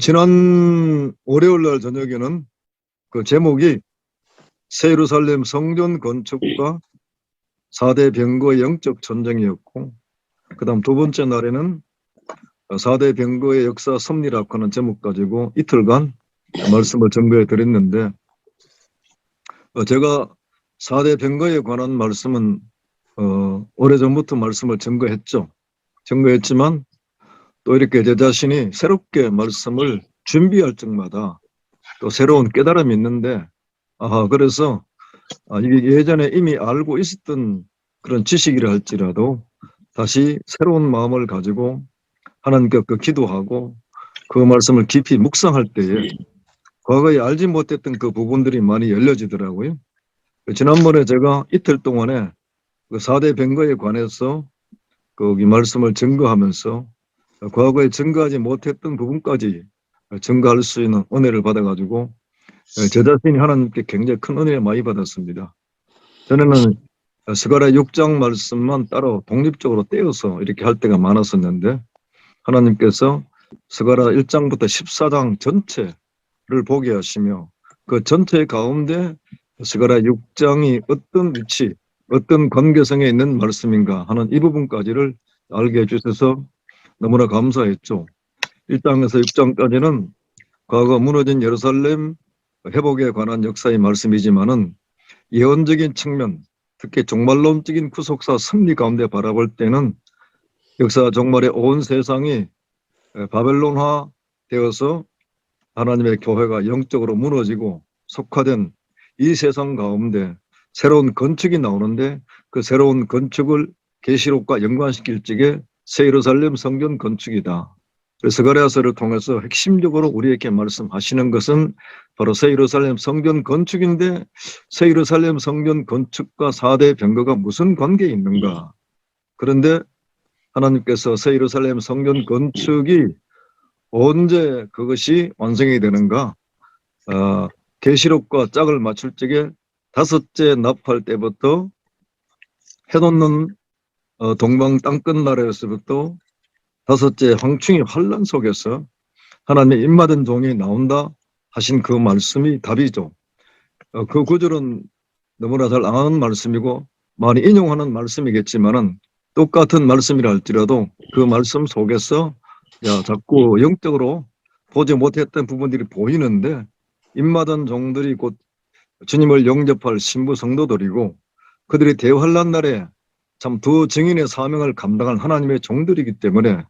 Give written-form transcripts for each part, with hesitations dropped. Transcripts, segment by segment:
지난 월요일 날 저녁에는 그 제목이 새 예루살렘 성전 건축과 4대 병거의 영적 전쟁이었고, 그다음 두 번째 날에는 4대 병거의 역사 섭리라고 하는 제목 가지고 이틀간 말씀을 전거해 드렸는데, 제가 4대 병거에 관한 말씀은 오래전부터 말씀을 전거했지만 또 이렇게 제 자신이 새롭게 말씀을 준비할 적마다 또 새로운 깨달음이 있는데, 그래서 이게 예전에 이미 알고 있었던 그런 지식이라 할지라도 다시 새로운 마음을 가지고 하나님께 기도하고 그 말씀을 깊이 묵상할 때에 과거에 알지 못했던 그 부분들이 많이 열려지더라고요. 지난번에 제가 이틀 동안에 그 4대 병거에 관해서 거기 말씀을 증거하면서 과거에 증거하지 못했던 부분까지 증거할 수 있는 은혜를 받아가지고 제 자신이 하나님께 굉장히 큰 은혜를 많이 받았습니다. 전에는 스가랴 6장 말씀만 따로 독립적으로 떼어서 이렇게 할 때가 많았었는데, 하나님께서 스가랴 1장부터 14장 전체를 보게 하시며 그 전체 가운데 스가랴 6장이 어떤 위치, 어떤 관계성에 있는 말씀인가 하는 이 부분까지를 알게 해주셔서 너무나 감사했죠. 1장에서 6장까지는 과거 무너진 예루살렘 회복에 관한 역사의 말씀이지만은 예언적인 측면, 특히 종말론적인 구속사 승리 가운데 바라볼 때는 역사 종말의 온 세상이 바벨론화 되어서 하나님의 교회가 영적으로 무너지고 속화된 이 세상 가운데 새로운 건축이 나오는데, 그 새로운 건축을 계시록과 연관시킬 적에 새 예루살렘 성전 건축이다. 그래서 스가랴서를 통해서 핵심적으로 우리에게 말씀하시는 것은 바로 새 예루살렘 성전 건축인데, 새 예루살렘 성전 건축과 4대 병거가 무슨 관계에 있는가. 그런데 하나님께서 새 예루살렘 성전 건축이 언제 그것이 완성이 되는가. 계시록과 짝을 맞출 적에 다섯째 납할 때부터 해놓는 동방 땅끝 나라에서부터 다섯째 황충의 환란 속에서 하나님의 입맞은 종이 나온다 하신 그 말씀이 답이죠. 그 구절은 너무나 잘 아는 말씀이고 많이 인용하는 말씀이겠지만은 똑같은 말씀이라 할지라도 그 말씀 속에서 자꾸 영적으로 보지 못했던 부분들이 보이는데, 입맞은 종들이 곧 주님을 영접할 신부 성도들이고 그들이 대환란 날에 참 두 증인의 사명을 감당할 하나님의 종들이기 때문에,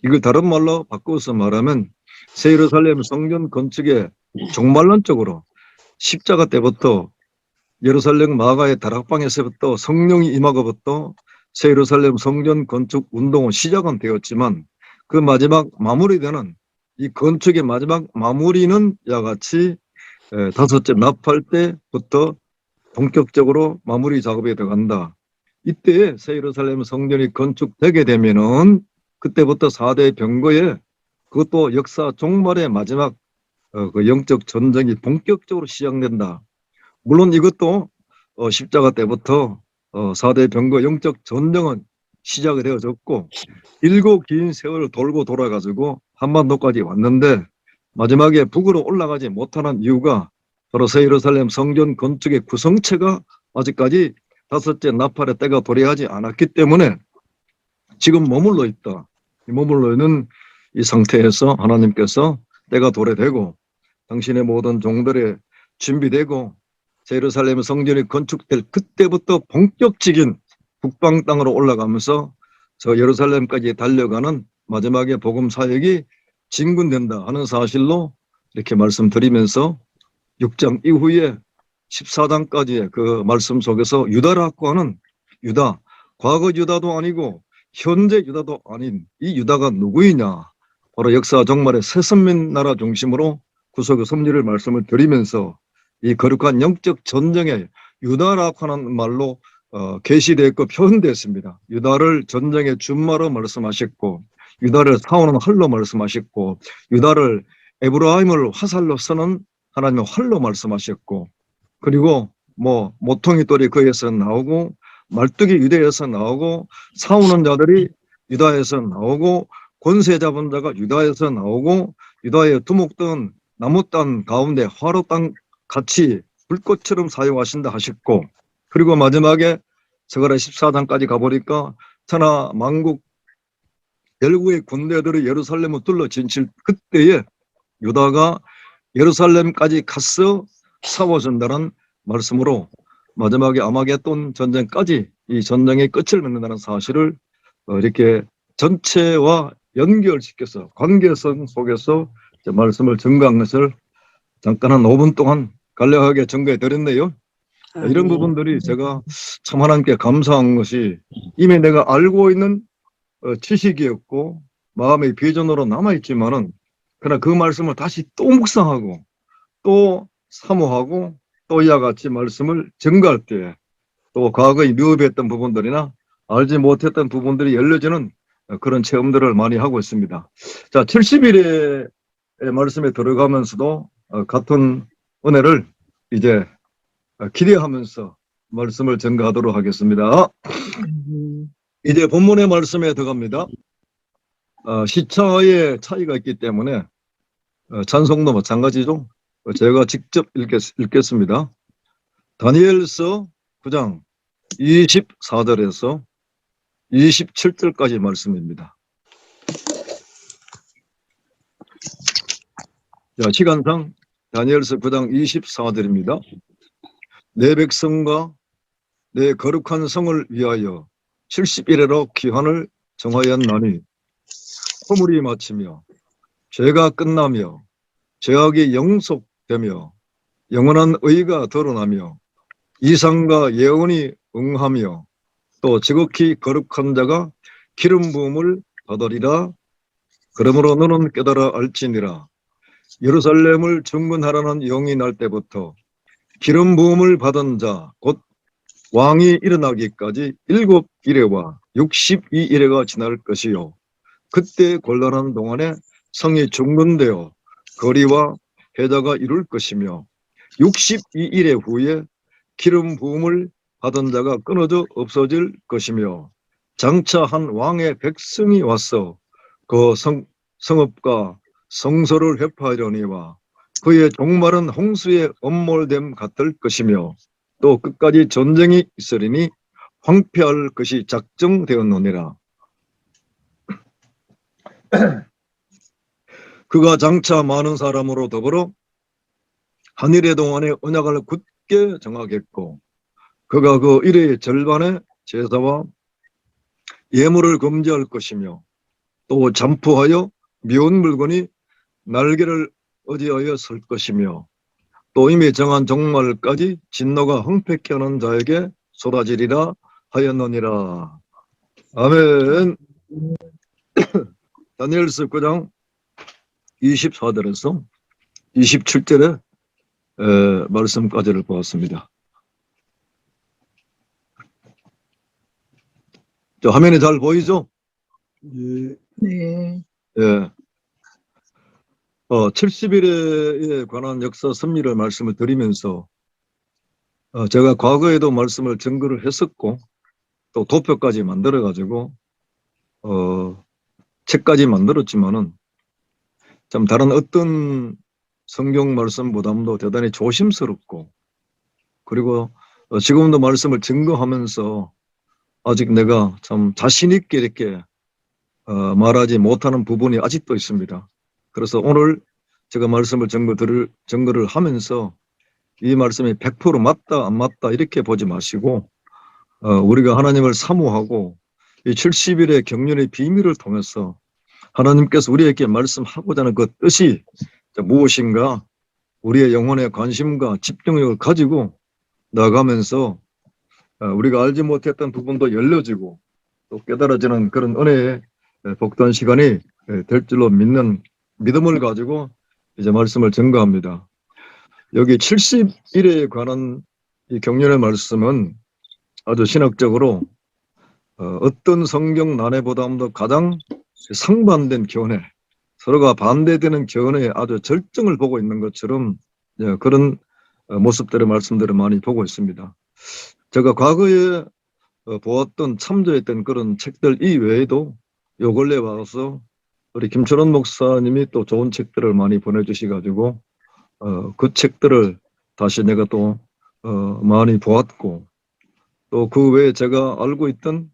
이걸 다른 말로 바꿔서 말하면 새 예루살렘 성전 건축의 종말론적으로 십자가 때부터 예루살렘 마가의 다락방에서부터 성령이 임하고부터 새 예루살렘 성전 건축 운동은 시작은 되었지만, 그 마지막 마무리되는 이 건축의 마지막 마무리는 야같이 다섯째 납할 때부터 본격적으로 마무리 작업에 들어간다. 이때 새 예루살렘 성전이 건축되게 되면은 그때부터 4대 병거에 그것도 역사 종말의 마지막 그 영적 전쟁이 본격적으로 시작된다. 물론 이것도 십자가 때부터 4대 병거 영적 전쟁은 시작이 되어졌고 길고 긴 세월을 돌고 돌아가지고 한반도까지 왔는데, 마지막에 북으로 올라가지 못하는 이유가 바로 새 예루살렘 성전 건축의 구성체가 아직까지 다섯째 나팔의 때가 도래하지 않았기 때문에 지금 머물러 있다. 머물러 있는 이 상태에서 하나님께서 때가 도래되고 당신의 모든 종들의 준비되고 새 예루살렘 성전이 건축될 그때부터 본격적인 북방 땅으로 올라가면서 저 예루살렘까지 달려가는 마지막에 복음 사역이 진군된다 하는 사실로 이렇게 말씀드리면서 6장 이후에 14장까지의 그 말씀 속에서 유다라고 하는 유다, 과거 유다도 아니고 현재 유다도 아닌 이 유다가 누구이냐, 바로 역사 종말의 새선민 나라 중심으로 구속의 섭리를 말씀을 드리면서 이 거룩한 영적 전쟁에 유다라고 하는 말로 계시되었고 표현되었습니다. 유다를 전쟁의 준마로 말씀하셨고, 유다를 사오는 활로 말씀하셨고, 유다를 에브라임을 화살로 쓰는 하나님의 활로 말씀하셨고, 그리고 모퉁이 돌이 거기에서 나오고 말뚝이 유다에서 나오고 사오는 자들이 유다에서 나오고 권세 잡은 자가 유다에서 나오고 유다의 두목던 나무단 가운데 화로땅 같이 불꽃처럼 사용하신다 하셨고, 그리고 마지막에 스가랴 14장까지 가보니까 천하 만국 열국의 군대들이 예루살렘을 둘러 진칠 그때에 유다가 예루살렘까지 가서 싸워준다는 말씀으로 마지막에 아마겟돈 전쟁까지 이 전쟁의 끝을 맺는다는 사실을 이렇게 전체와 연결시켜서 관계성 속에서 말씀을 증거한 것을 잠깐 한 5분 동안 간략하게 증거해 드렸네요. 이런 부분들이 제가 참 하나님께 감사한 것이 이미 내가 알고 있는 지식이었고 마음의 비전으로 남아있지만은 그러나 그 말씀을 다시 또 묵상하고 또 사모하고 또 이와 같이 말씀을 증거할 때 또 과거에 미흡했던 부분들이나 알지 못했던 부분들이 열려지는 그런 체험들을 많이 하고 있습니다. 자, 70일의 말씀에 들어가면서도 같은 은혜를 이제 기대하면서 말씀을 증거하도록 하겠습니다. 이제 본문의 말씀에 들어갑니다. 시차의 차이가 있기 때문에 찬송도 마찬가지죠. 제가 직접 읽겠습니다. 다니엘서 9장 24절에서 27절까지 말씀입니다. 자, 시간상 다니엘서 9장 24절입니다. 내 백성과 내 거룩한 성을 위하여 70일에로 기한을 정하였나니 허물이 마치며 죄가 끝나며 죄악이 영속되며 영원한 의가 드러나며 이상과 예언이 응하며 또 지극히 거룩한 자가 기름 부음을 받으리라. 그러므로 너는 깨달아 알지니라. 예루살렘을 중건하라는 영이 날 때부터 기름 부음을 받은 자 곧 왕이 일어나기까지 7일에와 62일에가 지날 것이요. 그때 곤란한 동안에 성이 중건되어 거리와 해자가 이룰 것이며 62일 후에 기름 부음을 받은 자가 끊어져 없어질 것이며 장차 한 왕의 백성이 와서 그 성읍과 성소를 회파하려니와 그의 종말은 홍수의 엄몰됨 같을 것이며 또 끝까지 전쟁이 있으리니 황폐할 것이 작정되었느니라. 그가 장차 많은 사람으로 더불어 한일의 동안에 언약을 굳게 정하겠고 그가 그 일의 절반의 제사와 예물을 금지할 것이며 또 잠푸하여 미운 물건이 날개를 의지하여 설 것이며 또 이미 정한 종말까지 진노가 황폐케 하는 자에게 쏟아지리라 하였느니라. 아멘. 다니엘서 9장 24절에서 27절의 말씀까지를 보았습니다. 저 화면에 잘 보이죠? 네. 예. 70일에 관한 역사 섭리를 말씀을 드리면서 제가 과거에도 말씀을 증거를 했었고 또 도표까지 만들어 가지고 책까지 만들었지만은 참 다른 어떤 성경 말씀보다도 대단히 조심스럽고 그리고 지금도 말씀을 증거하면서 아직 내가 참 자신 있게 이렇게 말하지 못하는 부분이 아직도 있습니다. 그래서 오늘 제가 말씀을 증거를 하면서 이 말씀이 100% 맞다 안 맞다 이렇게 보지 마시고 우리가 하나님을 사모하고 이 70일의 경륜의 비밀을 통해서 하나님께서 우리에게 말씀하고자 하는 그 뜻이 무엇인가 우리의 영혼의 관심과 집중력을 가지고 나가면서 우리가 알지 못했던 부분도 열려지고 또 깨달아지는 그런 은혜의 복된 시간이 될 줄로 믿는 믿음을 가지고 이제 말씀을 증거합니다. 여기 70일에 관한 이 경륜의 말씀은 아주 신학적으로 어떤 성경 난해보다도 가장 상반된 견해, 서로가 반대되는 견해의 아주 절정을 보고 있는 것처럼 그런 모습들의 말씀들을 많이 보고 있습니다. 제가 과거에 보았던 참조했던 그런 책들 이외에도 요 근래 와서 우리 김철원 목사님이 또 좋은 책들을 많이 보내주셔가지고 그 책들을 다시 내가 또 많이 보았고, 또 그 외에 제가 알고 있던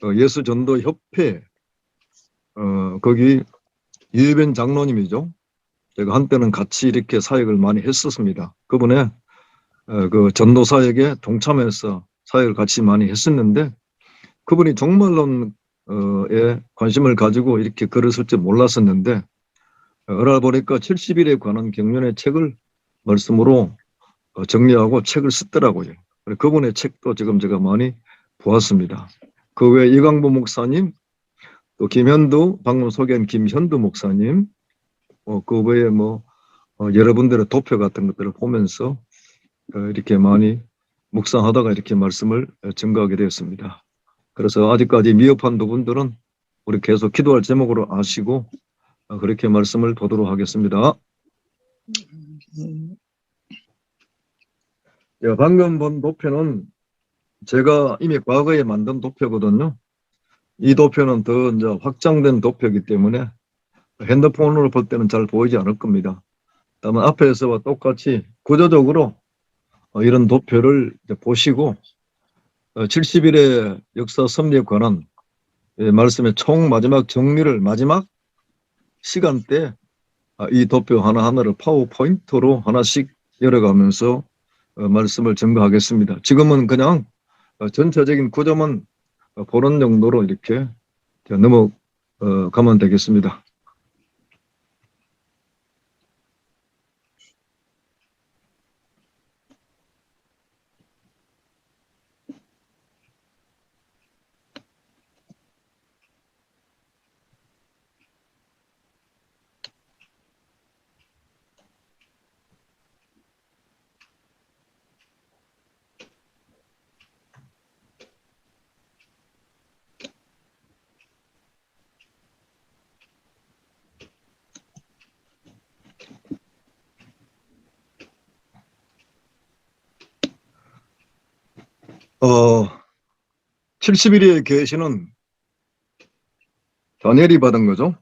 예수전도협회 거기 유해변 장로님이죠. 제가 한때는 같이 이렇게 사역을 많이 했었습니다. 그분의 그 전도 사역에 동참해서 사역을 같이 많이 했었는데, 그분이 종말론에 관심을 가지고 이렇게 글을 쓸 줄 몰랐었는데, 알아보니까 70일에 관한 경륜의 책을 말씀으로 정리하고 책을 썼더라고요. 그분의 책도 지금 제가 많이 보았습니다. 그 외에 이광보 목사님, 또 김현두, 방금 소개한 김현두 목사님, 그 외에 여러분들의 도표 같은 것들을 보면서 이렇게 많이 묵상하다가 이렇게 말씀을 증거하게 되었습니다. 그래서 아직까지 미흡한 부분들은 우리 계속 기도할 제목으로 아시고 그렇게 말씀을 보도록 하겠습니다. 방금 본 도표는 제가 이미 과거에 만든 도표거든요. 이 도표는 더 이제 확장된 도표이기 때문에 핸드폰으로 볼 때는 잘 보이지 않을 겁니다. 다만 앞에서와 똑같이 구조적으로 이런 도표를 보시고 70일의 역사 섭리에 관한 말씀의 총 마지막 정리를 마지막 시간대 이 도표 하나하나를 파워포인트로 하나씩 열어가면서 말씀을 증거하겠습니다. 지금은 그냥 전체적인 구조만 보는 정도로 이렇게 넘어가면 되겠습니다. 어, 70일의 계시는 다니엘이 받은 거죠.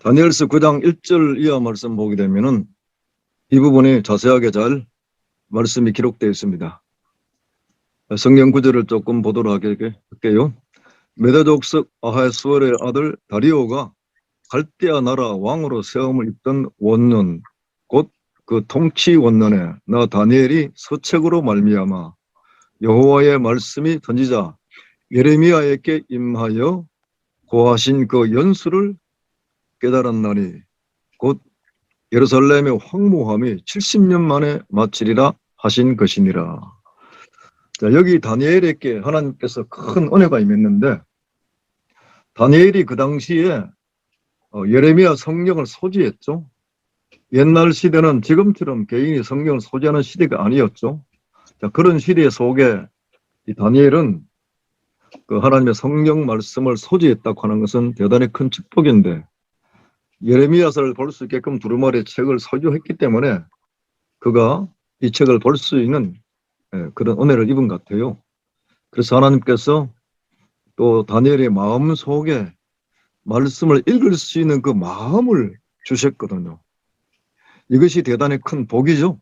다니엘서 9장 1절 이하 말씀 보게 되면은 이 부분이 자세하게 잘 말씀이 기록되어 있습니다. 성경 구절을 조금 보도록 할게요. 메도족석 아하수월의 아들 다리오가 갈대아 나라 왕으로 세움을 입던 원년, 곧 그 통치 원년에 나 다니엘이 서책으로 말미암아 여호와의 말씀이 던지자 예레미야에게 임하여 고하신 그 연수를 깨달았나니 곧 예루살렘의 황무함이 70년 만에 마치리라 하신 것이니라. 자, 여기 다니엘에게 하나님께서 큰 은혜가 임했는데, 다니엘이 그 당시에 예레미야 성경을 소지했죠. 옛날 시대는 지금처럼 개인이 성경을 소지하는 시대가 아니었죠. 자, 그런 시대 속에 이 다니엘은 그 하나님의 성경 말씀을 소지했다고 하는 것은 대단히 큰 축복인데, 예레미야서를 볼 수 있게끔 두루마리 책을 소유했기 때문에 그가 이 책을 볼 수 있는 그런 은혜를 입은 것 같아요. 그래서 하나님께서 또 다니엘의 마음 속에 말씀을 읽을 수 있는 그 마음을 주셨거든요. 이것이 대단히 큰 복이죠.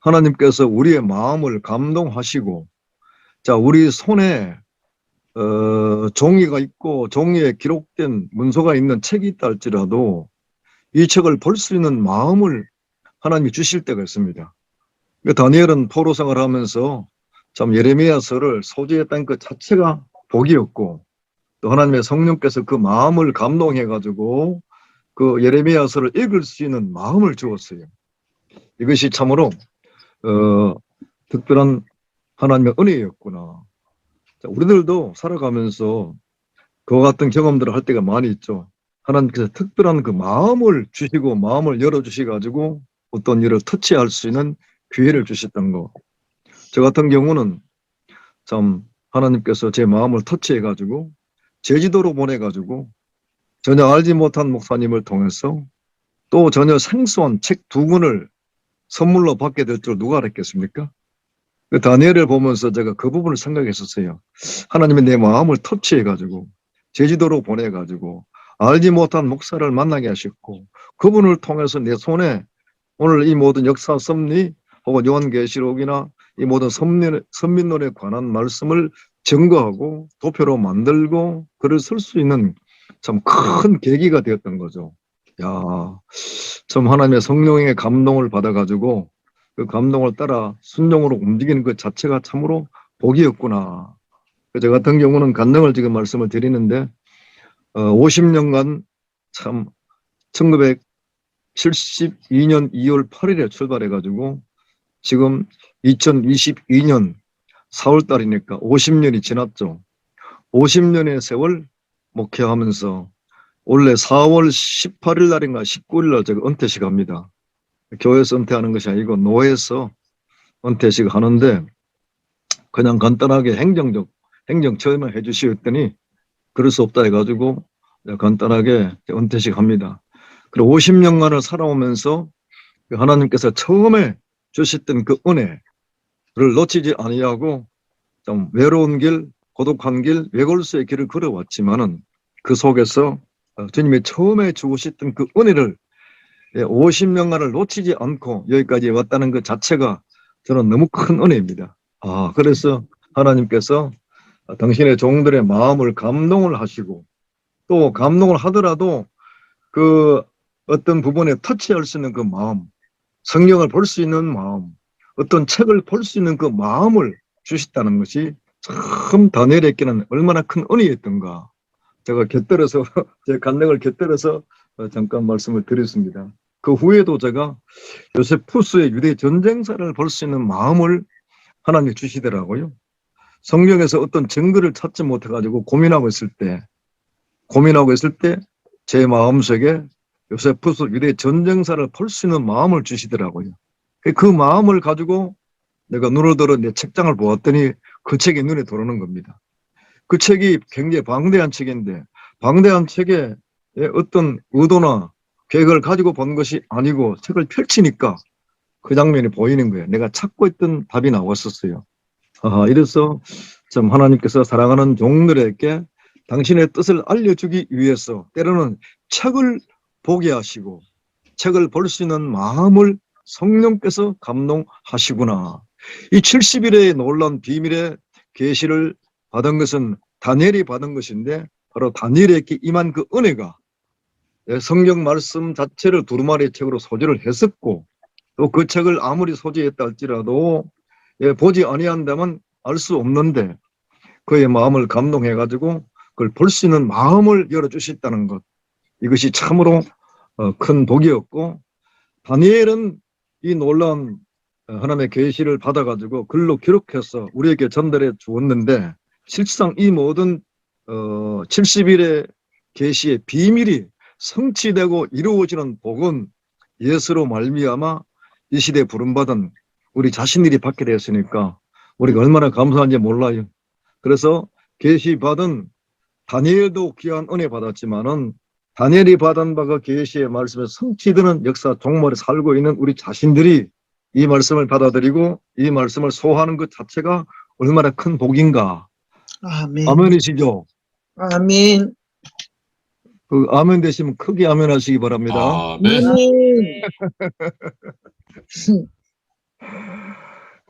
하나님께서 우리의 마음을 감동하시고, 자, 우리 손에 종이가 있고 종이에 기록된 문서가 있는 책이 있다 할지라도 이 책을 볼 수 있는 마음을 하나님이 주실 때가 있습니다. 다니엘은 포로 생활하면서 참 예레미야서를 소지했다는 것 자체가 복이었고, 또 하나님의 성령께서 그 마음을 감동해 가지고 그 예레미야서를 읽을 수 있는 마음을 주었어요. 이것이 참으로 특별한 하나님의 은혜였구나. 자, 우리들도 살아가면서 그와 같은 경험들을 할 때가 많이 있죠. 하나님께서 특별한 그 마음을 주시고 마음을 열어주셔가지고 어떤 일을 터치할 수 있는 기회를 주셨던 거. 저 같은 경우는 참 하나님께서 제 마음을 터치해가지고 제주도로 보내가지고 전혀 알지 못한 목사님을 통해서 또 전혀 생소한 책 2권을 선물로 받게 될 줄 누가 알았겠습니까? 다니엘을 보면서 제가 그 부분을 생각했었어요. 하나님이 내 마음을 터치해가지고 제주도로 보내가지고 알지 못한 목사를 만나게 하셨고, 그분을 통해서 내 손에 오늘 이 모든 역사 섭리 혹은 요한계시록이나 이 모든 선민론에 관한 말씀을 증거하고 도표로 만들고 글을 쓸 수 있는 참 큰 계기가 되었던 거죠. 야, 참 하나님의 성령의 감동을 받아가지고 그 감동을 따라 순종으로 움직이는 그 자체가 참으로 복이었구나. 저 같은 경우는 간증을 지금 말씀을 드리는데 50년간 참 1972년 2월 8일에 출발해가지고 지금 2022년 4월 달이니까 50년이 지났죠. 50년의 세월 목회하면서 원래 4월 18일 날인가 19일 날 제가 은퇴식 합니다. 교회에서 은퇴하는 것이 아니고 노회에서 은퇴식 하는데 그냥 간단하게 행정 처음에 해주시었더니 그럴 수 없다 해가지고 간단하게 은퇴식 합니다. 그리고 50년간을 살아오면서 하나님께서 처음에 주셨던 그 은혜를 놓치지 아니하고 좀 외로운 길, 고독한 길, 외골수의 길을 걸어왔지만은 그 속에서 주님이 처음에 주셨던 그 은혜를 50년간을 놓치지 않고 여기까지 왔다는 그 자체가 저는 너무 큰 은혜입니다. 그래서 하나님께서 당신의 종들의 마음을 감동을 하시고 또 감동을 하더라도 그 어떤 부분에 터치할 수 있는 그 마음, 성경을 볼 수 있는 마음, 어떤 책을 볼 수 있는 그 마음을 주셨다는 것이 참 다니엘에게는 얼마나 큰 은혜였던가. 제가 곁들여서 제 간증을 곁들여서 잠깐 말씀을 드렸습니다. 그 후에도 제가 요세푸스의 유대 전쟁사를 볼 수 있는 마음을 하나님이 주시더라고요. 성경에서 어떤 증거를 찾지 못해가지고 고민하고 있을 때 제 마음속에 요세푸스 유대 전쟁사를 볼 수 있는 마음을 주시더라고요. 그 마음을 가지고 내가 눈을 들어 내 책장을 보았더니 그 책이 눈에 들어오는 겁니다. 그 책이 굉장히 방대한 책인데 방대한 책에 어떤 의도나 계획을 가지고 본 것이 아니고 책을 펼치니까 그 장면이 보이는 거예요. 내가 찾고 있던 답이 나왔었어요. 이래서 참 하나님께서 사랑하는 종들에게 당신의 뜻을 알려주기 위해서 때로는 책을 보게 하시고 책을 볼 수 있는 마음을 성령께서 감동하시구나. 이 70일의 놀라운 비밀의 계시를 받은 것은 다니엘이 받은 것인데 바로 다니엘에게 임한 그 은혜가 성경 말씀 자체를 두루마리 책으로 소지를 했었고 또 그 책을 아무리 소지했다 할지라도 보지 아니한다면 알 수 없는데 그의 마음을 감동해가지고 그걸 볼 수 있는 마음을 열어주셨다는 것, 이것이 참으로 큰 복이었고 다니엘은 이 놀라운 하나님의 계시를 받아가지고 글로 기록해서 우리에게 전달해 주었는데 실상 이 모든 70일의 계시의 비밀이 성취되고 이루어지는 복은 예수로 말미암아 이 시대에 부름받은 우리 자신들이 받게 되었으니까 우리가 얼마나 감사한지 몰라요. 그래서 계시 받은 다니엘도 귀한 은혜 받았지만은 다니엘이 받은 바가 계시의 말씀에 성취되는 역사 종말에 살고 있는 우리 자신들이 이 말씀을 받아들이고 이 말씀을 소화하는 것 자체가 얼마나 큰 복인가. 아멘. 아멘이시죠? 아멘. 그 아멘 되시면 크게 아멘 하시기 바랍니다. 아멘.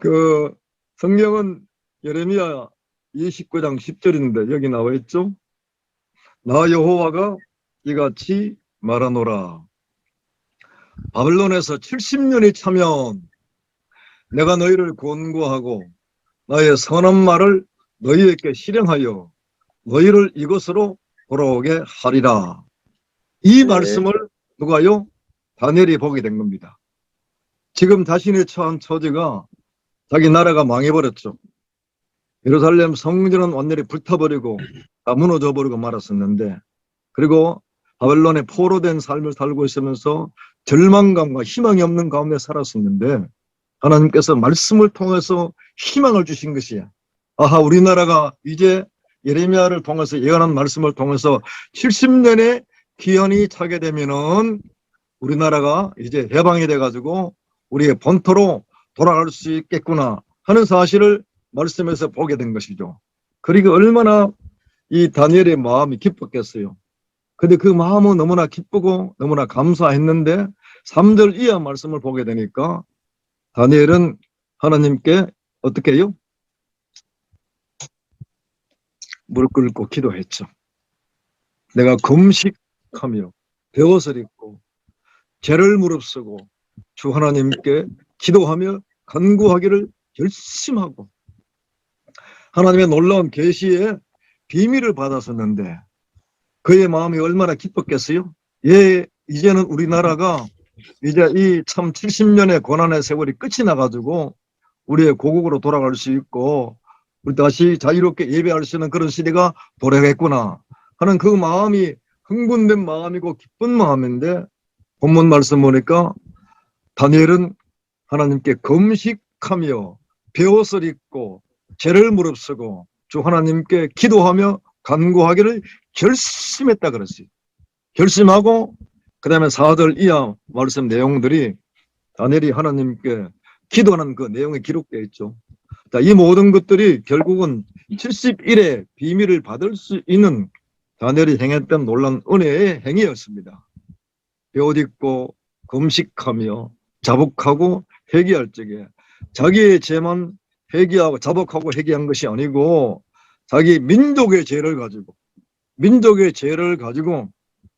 그 성경은 예레미야 29장 10절인데 여기 나와 있죠. 나 여호와가 이같이 말하노라. 바벨론에서 70년이 차면 내가 너희를 권고하고 나의 선한 말을 너희에게 실행하여 너희를 이곳으로 돌아오게 하리라. 이 말씀을 누가요? 다니엘이 보게 된 겁니다. 지금 자신의 처한 처지가 자기 나라가 망해버렸죠. 예루살렘 성전은 완전히 불타버리고 다 무너져버리고 말았었는데 그리고 바벨론에 포로된 삶을 살고 있으면서 절망감과 희망이 없는 가운데 살았었는데 하나님께서 말씀을 통해서 희망을 주신 것이야. 우리나라가 이제 예레미야를 통해서 예언한 말씀을 통해서 70년의 기한이 차게 되면은 우리나라가 이제 해방이 돼가지고 우리의 본토로 돌아갈 수 있겠구나 하는 사실을 말씀에서 보게 된 것이죠. 그리고 얼마나 이 다니엘의 마음이 기뻤겠어요. 근데 그 마음은 너무나 기쁘고 너무나 감사했는데 3절 이하 말씀을 보게 되니까 다니엘은 하나님께 어떻게 해요? 무릎 꿇고 기도했죠. 내가 금식하며 베옷을 입고 죄를 무릅쓰고 주 하나님께 기도하며 간구하기를 결심하고 하나님의 놀라운 계시의 비밀을 받았었는데 그의 마음이 얼마나 기뻤겠어요? 예, 이제는 우리나라가 이제 이 참 70년의 고난의 세월이 끝이 나가지고 우리의 고국으로 돌아갈 수 있고 우리 다시 자유롭게 예배할 수 있는 그런 시대가 도래했구나 하는 그 마음이 흥분된 마음이고 기쁜 마음인데 본문 말씀 보니까 다니엘은 하나님께 금식하며 베옷을 입고 죄를 무릅쓰고 주 하나님께 기도하며 간구하기를 결심했다 그랬어요. 결심하고 그 다음에 4절 이하 말씀 내용들이 다니엘이 하나님께 기도하는 그 내용이 기록되어 있죠. 자, 이 모든 것들이 결국은 70일의 비밀을 받을 수 있는 다니엘이 행했던 놀라운 은혜의 행위였습니다. 베옷 입고 금식하며 자복하고 회개할 적에 자기의 죄만 회개하고 자복하고 회개한 것이 아니고 자기 민족의 죄를 가지고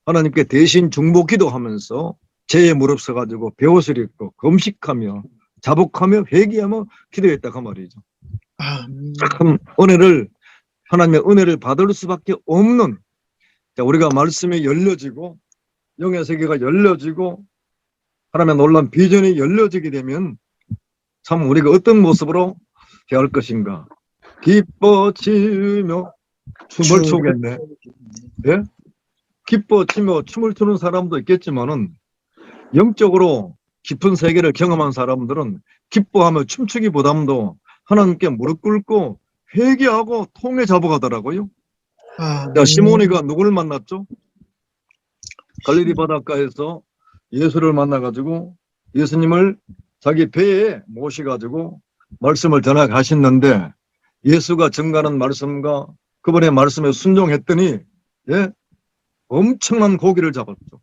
하나님께 대신 중보 기도하면서 죄에 무릅써 가지고 베옷을 입고 금식하며 자복하며 회개하며 기도했다 그 말이죠. 아멘. 참 하나님의 은혜를 받을 수밖에 없는 우리가 말씀이 열려지고 영의 세계가 열려지고 하나님의 놀라운 비전이 열려지게 되면 참 우리가 어떤 모습으로 대할 것인가. 기뻐치며 춤을 추겠네. 예? 기뻐치며 춤을 추는 사람도 있겠지만은 영적으로 깊은 세계를 경험한 사람들은 기뻐하며 춤추기보다도 하나님께 무릎 꿇고 회개하고 통에 잡아가더라고요. 자, 시몬이가 누구를 만났죠? 갈릴리 바닷가에서 예수를 만나가지고 예수님을 자기 배에 모셔가지고 말씀을 전하셨는데 예수가 전가하는 말씀과 그분의 말씀에 순종했더니 예? 엄청난 고기를 잡았죠.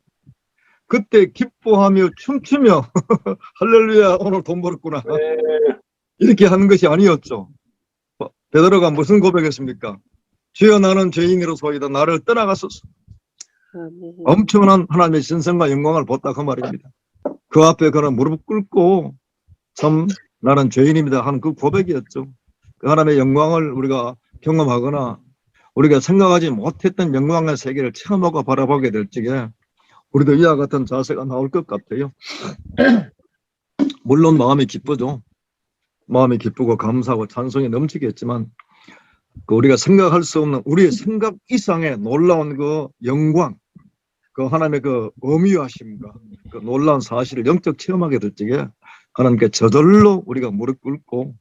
그때 기뻐하며 춤추며 할렐루야 오늘 돈 벌었구나 이렇게 하는 것이 아니었죠. 베드로가 무슨 고백했습니까? 주여 나는 죄인으로소이다 나를 떠나가소서. 엄청난 하나님의 신성과 영광을 보았다 그 말입니다. 그 앞에 그는 무릎 꿇고 참 나는 죄인입니다 하는 그 고백이었죠. 그 하나님의 영광을 우리가 경험하거나 우리가 생각하지 못했던 영광의 세계를 체험하고 바라보게 될 적에 우리도 이와 같은 자세가 나올 것 같아요. 물론 마음이 기쁘죠. 마음이 기쁘고 감사하고 찬송이 넘치겠지만 그 우리가 생각할 수 없는 우리의 생각 이상의 놀라운 그 영광, 그 하나님의 그 어미하심과 그 놀라운 사실을 영적 체험하게 될 적에 하나님께 저절로 우리가 무릎 꿇고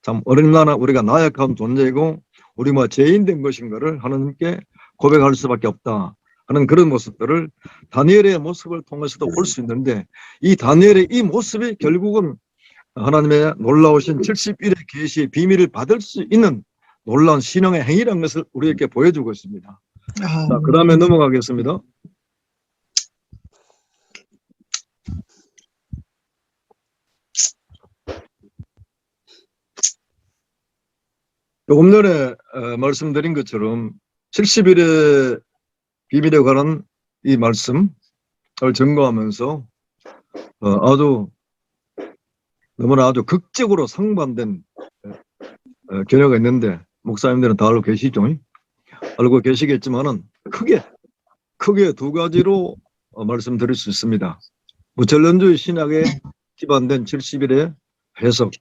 참 얼마나 우리가 나약한 존재이고 우리 뭐 죄인 된 것인가를 하나님께 고백할 수밖에 없다 하는 그런 모습들을 다니엘의 모습을 통해서도 볼 수 있는데 이 다니엘의 이 모습이 결국은 하나님의 놀라우신 70일의 계시의 비밀을 받을 수 있는 놀라운 신앙의 행위라는 것을 우리에게 보여주고 있습니다. 자, 그 다음에 넘어가겠습니다. 조금 전에 말씀드린 것처럼 70일의 비밀에 관한 이 말씀을 증거하면서 너무나 아주 극적으로 상반된 견해가 있는데 목사님들은 다 알고 계시죠? 알고 계시겠지만은 크게 두 가지로 말씀드릴 수 있습니다. 무천론주의 신학에 기반된 70일의 해석,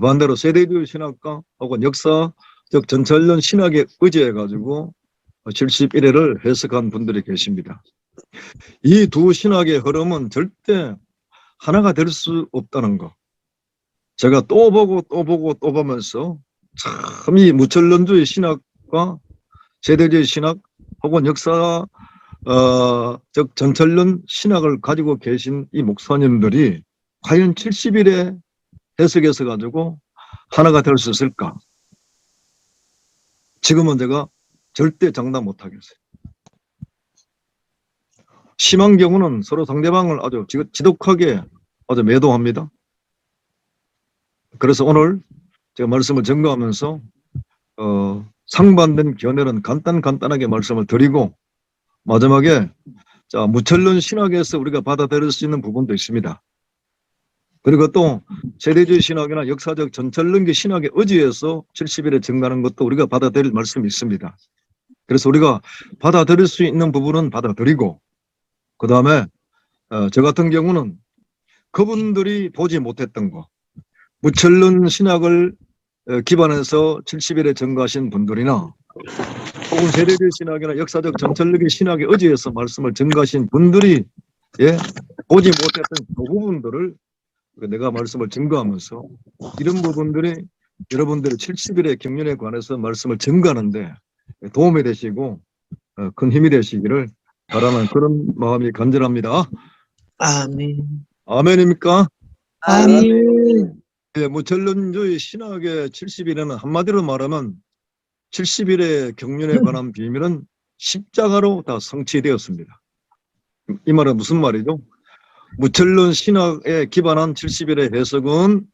반대로 세대주의 신학과 혹은 역사적 전철론 신학에 의지해 가지고 71회를 해석한 분들이 계십니다. 이 두 신학의 흐름은 절대 하나가 될 수 없다는 거. 제가 또 보면서 참 이 무천론주의 신학과 세대주의 신학 혹은 역사적 전철론 신학을 가지고 계신 이 목사님들이 과연 70일의 해석에서 가지고 하나가 될 수 있을까? 지금은 제가 절대 장담 못 하겠어요. 심한 경우는 서로 상대방을 아주 지독하게 아주 매도합니다. 그래서 오늘 제가 말씀을 증거하면서 상반된 견해는 간단하게 말씀을 드리고 마지막에 자, 무천론 신학에서 우리가 받아들일 수 있는 부분도 있습니다. 그리고 또 세대주의 신학이나 역사적 전철론기 신학의 의지에서 70일에 증가하는 것도 우리가 받아들일 말씀이 있습니다. 그래서 우리가 받아들일 수 있는 부분은 받아들이고 그 다음에 저 같은 경우는 그분들이 보지 못했던 거 무천론 신학을 기반해서 70일에 증거하신 분들이나 혹은 세대주의 신학이나 역사적 전철론기 신학의 의지에서 말씀을 증거하신 분들이 보지 못했던 그 부분들을 내가 말씀을 증거하면서 이런 부분들이 여러분들의 70일의 경륜에 관해서 말씀을 증거하는데 도움이 되시고 큰 힘이 되시기를 바라는 그런 마음이 간절합니다. 아멘. 아멘입니까? 아멘. 무천론주의 신학의 70일에는 한마디로 말하면 70일의 경륜에 관한 비밀은 십자가로 다 성취되었습니다. 이 말은 무슨 말이죠? 무천론 신학에 기반한 70일의 해석은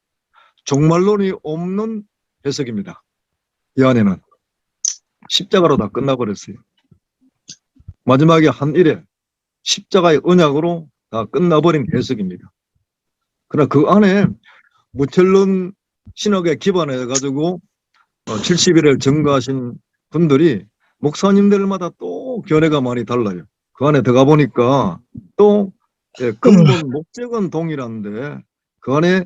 종말론이 없는 해석입니다. 이 안에는 십자가로 다 끝나버렸어요. 마지막에 한 일에 십자가의 언약으로 다 끝나버린 해석입니다. 그러나 그 안에 무천론 신학에 기반해 가지고 70일을 증거하신 분들이 목사님들마다 또 견해가 많이 달라요. 그 안에 들어가 보니까 또 근본 목적은 동일한데 그 안에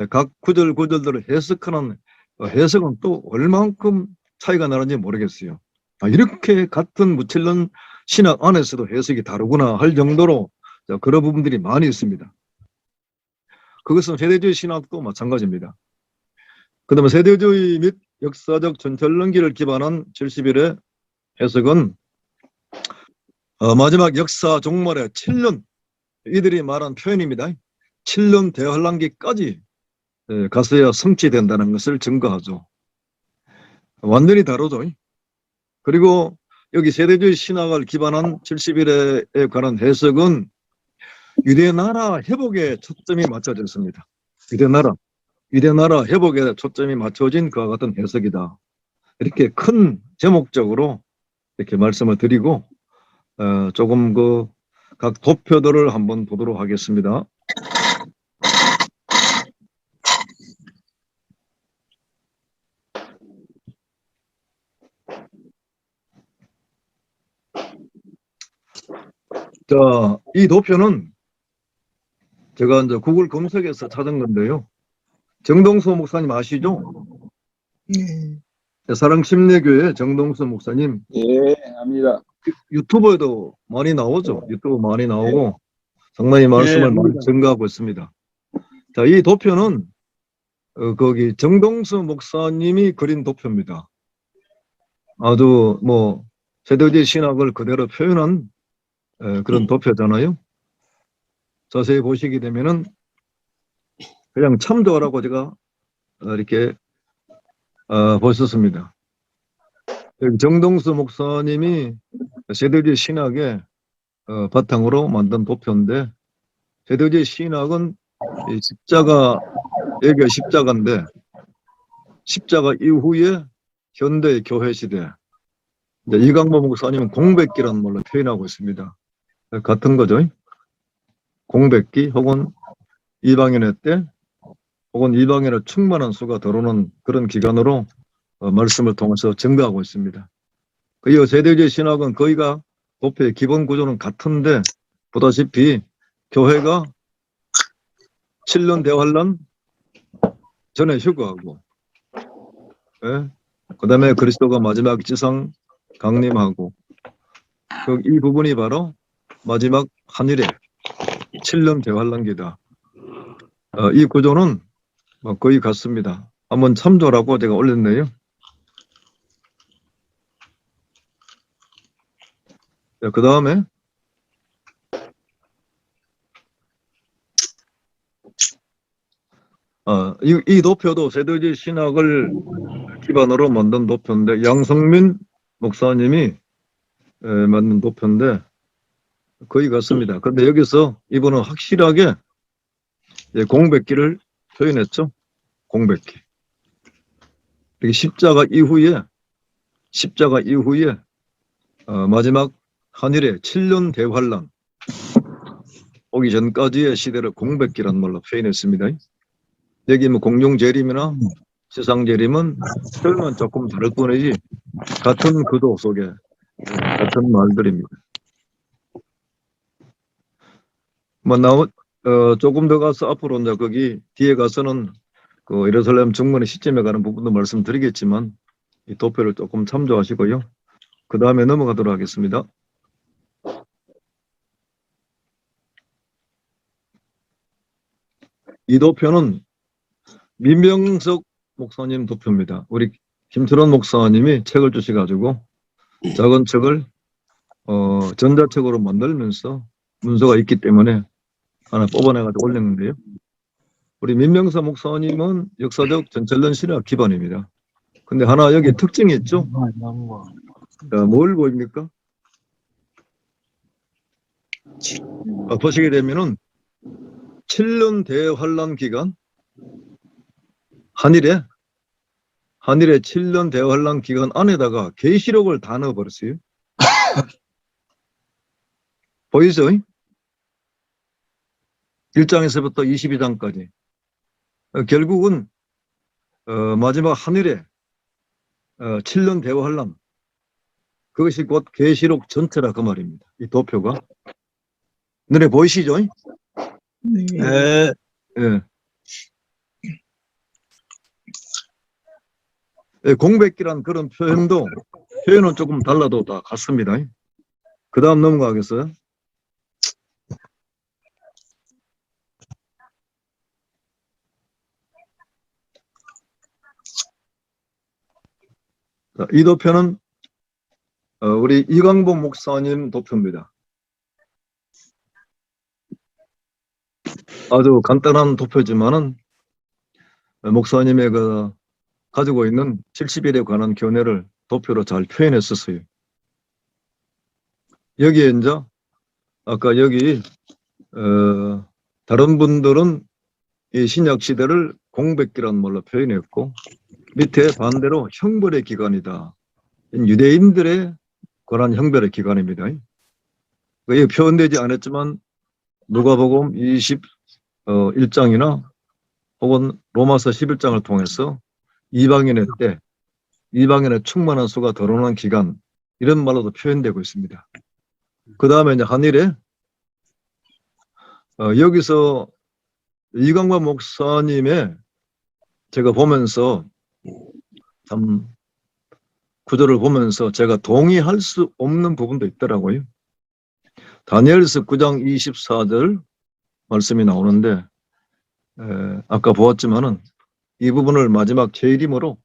각 구절들을 해석하는 해석은 또 얼만큼 차이가 나는지 모르겠어요. 이렇게 같은 무천론 신학 안에서도 해석이 다르구나 할 정도로 그런 부분들이 많이 있습니다. 그것은 세대주의 신학도 마찬가지입니다. 그 다음에 세대주의 및 역사적 전철론기를 기반한 70일의 해석은 마지막 역사 종말의 7년 이들이 말한 표현입니다. 7년 대환란기까지 가서야 성취된다는 것을 증거하죠. 완전히 다르죠. 그리고 여기 세대주의 신학을 기반한 70일에 관한 해석은 유대나라 회복에 초점이 맞춰졌습니다. 유대나라 회복에 초점이 맞춰진 그와 같은 해석이다. 이렇게 큰 제목적으로 이렇게 말씀을 드리고 조금 각 도표들을 한번 보도록 하겠습니다. 자, 이 도표는 제가 이제 구글 검색에서 찾은 건데요. 정동수 목사님 아시죠? 네. 사랑심례교회 정동수 목사님. 예, 압니다. 유튜브에도 많이 나오죠. 유튜브 많이 나오고 상당히 말씀을 많이 증거하고 있습니다. 자, 이 도표는 거기 정동수 목사님이 그린 도표입니다. 아주 세대주의 신학을 그대로 표현한 그런 도표잖아요. 자세히 보시게 되면은 그냥 참조하라고 제가 이렇게 보셨습니다. 정동수 목사님이 세대주의 신학의 바탕으로 만든 도표인데 세대주의 신학은 이 십자가 여기가 십자가인데 십자가 이후에 현대 교회 시대 이제 이강모 목사님은 공백기라는 말로 표현하고 있습니다. 같은 거죠. 공백기 혹은 이방인의 때 혹은 이방인의 충만한 수가 들어오는 그런 기간으로 말씀을 통해서 증거하고 있습니다. 이 세대주의 신학은 거의가 도표의 기본 구조는 같은데 보다시피 교회가 7년 대환란 전에 휴거하고 그 다음에 그리스도가 마지막 지상 강림하고 이 부분이 바로 마지막 한일의 7년 대환란기다. 이 구조는 거의 같습니다. 한번 참조라고 제가 올렸네요. 그 다음에 이 도표도 세대주의 신학을 기반으로 만든 도표인데 양성민 목사님이 만든 도표인데 거의 같습니다. 그런데 여기서 이분은 확실하게 공백기를 표현했죠. 공백기. 이렇게 십자가 이후에 마지막 한일의 7년 대환란 오기 전까지의 시대를 공백기란 말로 표현했습니다. 여기 뭐 공중 재림이나 세상 재림은 표현은 조금 다를 뿐이지 같은 구도 속에 같은 말들입니다. 조금 더 가서 앞으로 이제 거기 뒤에 가서는 그 예루살렘 중문의 시점에 가는 부분도 말씀드리겠지만 이 도표를 조금 참조하시고요. 그 다음에 넘어가도록 하겠습니다. 이 도표는 민명석 목사님 도표입니다. 우리 김철원 목사님이 책을 주셔가지고 작은 책을 전자책으로 만들면서 문서가 있기 때문에 하나 뽑아내가지고 올렸는데요. 우리 민명석 목사님은 역사적 전철론 신학 기반입니다. 근데 하나 여기 특징이 있죠. 자, 뭘 보입니까? 보시게 되면은 7년 대환란 기간 한일의 7년 대환란 기간 안에다가 계시록을 다 넣어버렸어요. 보이죠? 1장에서부터 22장까지. 결국은 마지막 한일의 7년 대환란 그것이 곧 계시록 전체라 그 말입니다. 이 도표가. 눈에 보이시죠? 네. 예. 공백기란 그런 표현은 조금 달라도 다 같습니다. 그 다음 넘어가겠어요? 자, 이 도표는 우리 이광복 목사님 도표입니다. 아주 간단한 도표지만은 목사님의 그 가지고 있는 70일에 관한 견해를 도표로 잘 표현했었어요. 여기에 이제 아까 여기 다른 분들은 이 신약 시대를 공백기란 말로 표현했고 밑에 반대로 형벌의 기간이다. 유대인들에 관한 형벌의 기간입니다. 이게 표현되지 않았지만 누가복음 21장이나 혹은 로마서 11장을 통해서 이방인의 충만한 수가 들어오는 기간 이런 말로도 표현되고 있습니다. 그 다음에 이제 한일에 여기서 이광만 목사님의 제가 보면서 참 구절을 보면서 제가 동의할 수 없는 부분도 있더라고요. 다니엘서 9장 24절 말씀이 나오는데 아까 보았지만은 이 부분을 마지막 재림으로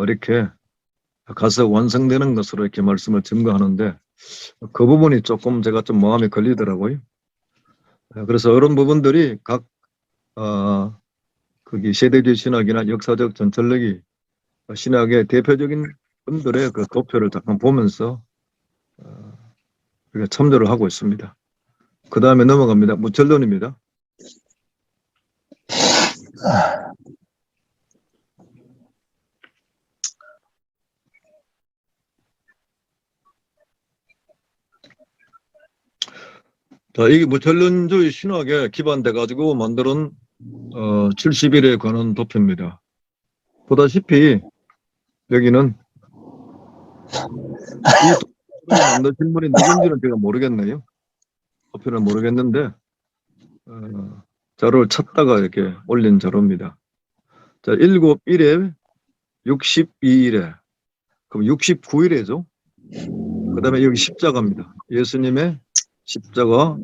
이렇게 가서 완성되는 것으로 이렇게 말씀을 증거하는데 그 부분이 조금 제가 좀 마음에 걸리더라고요. 그래서 이런 부분들이 각 거기 세대주의 신학이나 역사적 전철력이 신학의 대표적인 분들의 그 도표를 잠깐 보면서 참조를 하고 있습니다. 그 다음에 넘어갑니다. 무철론입니다. 자, 이게 무철론주의 신학에 기반돼 가지고 만드는 70일에 관한 도표입니다. 보다시피 여기는 이 도표를 만드신 분이 누군지는 제가 모르겠네요. 도표는 모르겠는데 자료를 찾다가 이렇게 올린 자료입니다. 자, 7일에 62일에 그럼 69일에죠. 그 다음에 여기 십자가입니다. 예수님의 십자가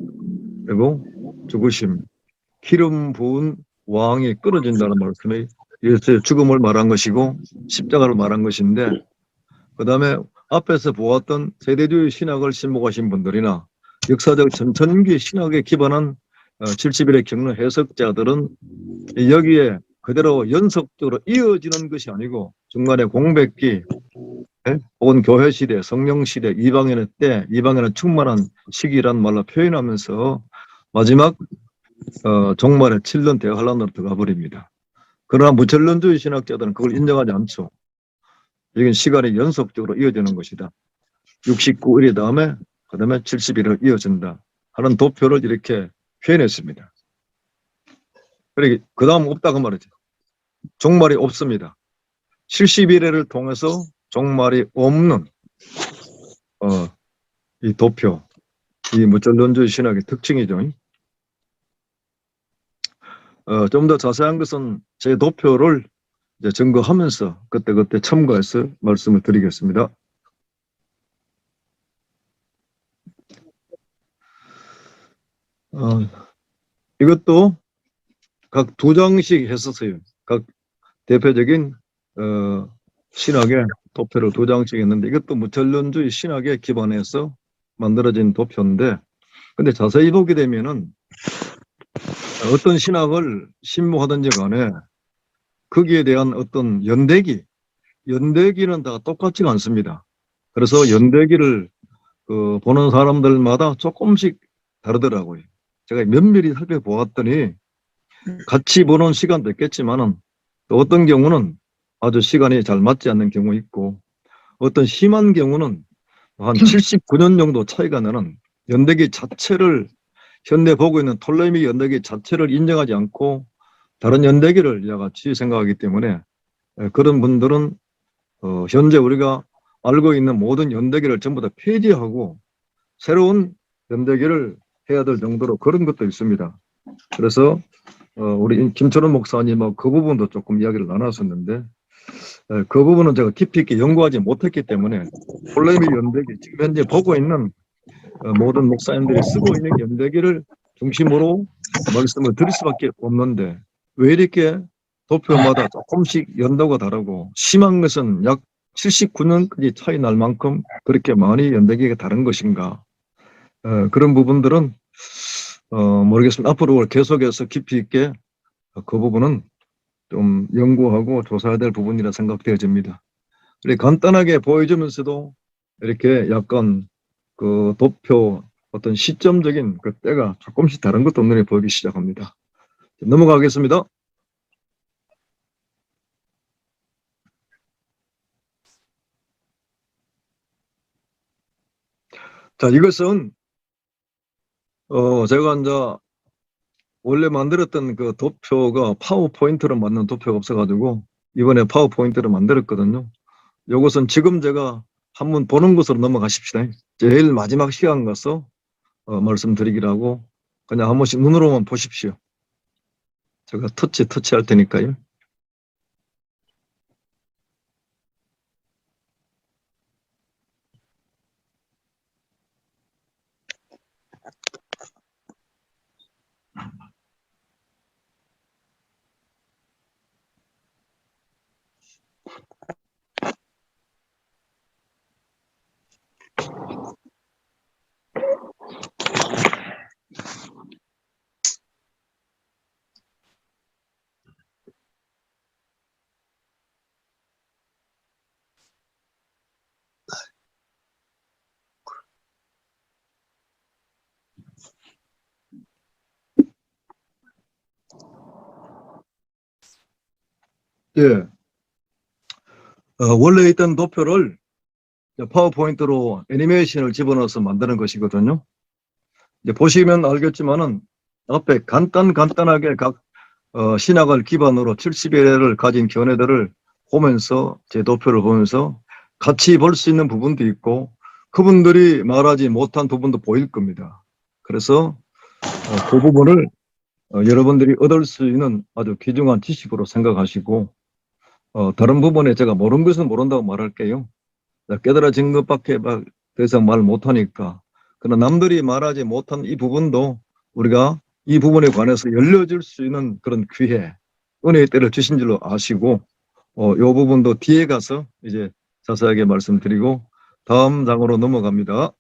그리고 죽으심, 기름 부은 왕이 끊어진다는 말씀이 예수의 죽음을 말한 것이고 십자가를 말한 것인데 그 다음에 앞에서 보았던 세대주의 신학을 신목하신 분들이나 역사적 전천기 신학에 기반한 70일의 경로 해석자들은 여기에 그대로 연속적으로 이어지는 것이 아니고 중간에 공백기, 예? 혹은 교회시대, 성령시대, 이방인의 때, 이방인의 충만한 시기란 말로 표현하면서 마지막 종말의 7년 대환란으로 들어가 버립니다. 그러나 무전론주의 신학자들은 그걸 인정하지 않죠. 이건 시간이 연속적으로 이어지는 것이다. 69일이 다음에 그다음에 70일을 이어진다 하는 도표를 이렇게 표현했습니다. 그러니까 그 다음 없다고 말이죠. 종말이 없습니다. 70일을 통해서 종말이 없는 이 도표, 이 무전론주의 신학의 특징이죠. 좀 더 자세한 것은 제 도표를 이제 증거하면서 그때그때 첨가해서 말씀을 드리겠습니다. 이것도 각 2장씩 했었어요. 각 대표적인 신학의 도표를 2장씩 했는데 이것도 무전론주의 신학에 기반해서 만들어진 도표인데 근데 자세히 보게 되면은 어떤 신학을 신봉하든지 간에 거기에 대한 어떤 연대기는 다 똑같지가 않습니다. 그래서 연대기를 보는 사람들마다 조금씩 다르더라고요. 제가 면밀히 살펴보았더니 같이 보는 시간도 있겠지만은 또 어떤 경우는 아주 시간이 잘 맞지 않는 경우 있고 어떤 심한 경우는 한 79년 정도 차이가 나는 연대기 자체를 현대 보고 있는 톨레미 연대기 자체를 인정하지 않고 다른 연대기를 같이 생각하기 때문에 그런 분들은 현재 우리가 알고 있는 모든 연대기를 전부 다 폐지하고 새로운 연대기를 해야 될 정도로 그런 것도 있습니다. 그래서 우리 김철원 목사님하고 그 부분도 조금 이야기를 나눴었는데 그 부분은 제가 깊이 있게 연구하지 못했기 때문에 톨레미 연대기 지금 현재 보고 있는 모든 목사님들이 쓰고 있는 연대기를 중심으로 말씀을 드릴 수밖에 없는데 왜 이렇게 도표마다 조금씩 연도가 다르고 심한 것은 약 79년까지 차이 날 만큼 그렇게 많이 연대기가 다른 것인가 그런 부분들은 모르겠습니다. 앞으로 계속해서 깊이 있게 그 부분은 좀 연구하고 조사해야 될 부분이라 생각되어집니다. 간단하게 보여주면서도 이렇게 약간 그 도표 어떤 시점적인 그 때가 조금씩 다른 것도 눈에 보이기 시작합니다. 넘어가겠습니다. 자, 이것은 제가 이제 원래 만들었던 그 도표가 파워포인트로 만든 도표가 없어가지고 이번에 파워포인트로 만들었거든요. 이것은 지금 제가 한번 보는 것으로 넘어가십시다. 제일 마지막 시간 가서 말씀드리기로 하고 그냥 한 번씩 눈으로만 보십시오. 제가 터치할 테니까요. 예. 원래 있던 도표를 파워포인트로 애니메이션을 집어넣어서 만드는 것이거든요. 이제 보시면 알겠지만은 앞에 간단하게 각 신학을 기반으로 70여를 가진 견해들을 보면서 제 도표를 보면서 같이 볼 수 있는 부분도 있고 그분들이 말하지 못한 부분도 보일 겁니다. 그래서 그 부분을 여러분들이 얻을 수 있는 아주 귀중한 지식으로 생각하시고 다른 부분에 제가 모르는 것은 모른다고 말할게요. 깨달아진 것밖에 더 이상 말 못하니까. 그러나 남들이 말하지 못한 이 부분도 우리가 이 부분에 관해서 열려줄 수 있는 그런 기회, 은혜의 때를 주신 줄로 아시고, 이 부분도 뒤에 가서 이제 자세하게 말씀드리고, 다음 장으로 넘어갑니다.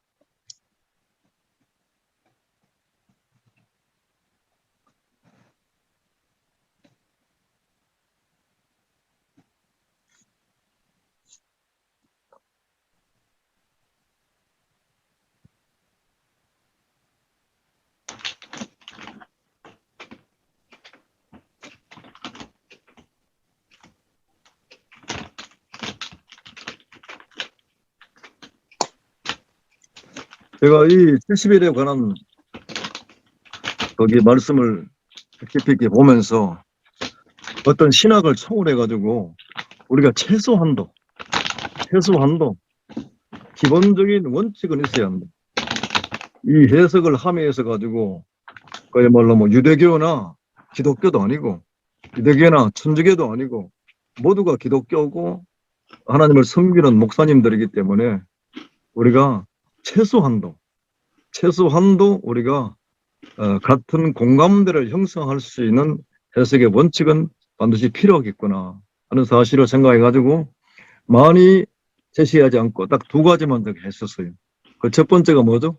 제가 이 70일에 관한 거기 말씀을 깊이 있게 보면서 어떤 신학을 총을해가지고 우리가 최소한도 기본적인 원칙은 있어야 한다. 이 해석을 함에서 가지고 그야말로 뭐 유대교나 기독교도 아니고 유대교나 천주교도 아니고 모두가 기독교고 하나님을 섬기는 목사님들이기 때문에 우리가 최소한도 우리가 같은 공감대를 형성할 수 있는 해석의 원칙은 반드시 필요하겠구나 하는 사실을 생각해 가지고 많이 제시하지 않고 딱 두 가지만 했었어요. 그 첫 번째가 뭐죠?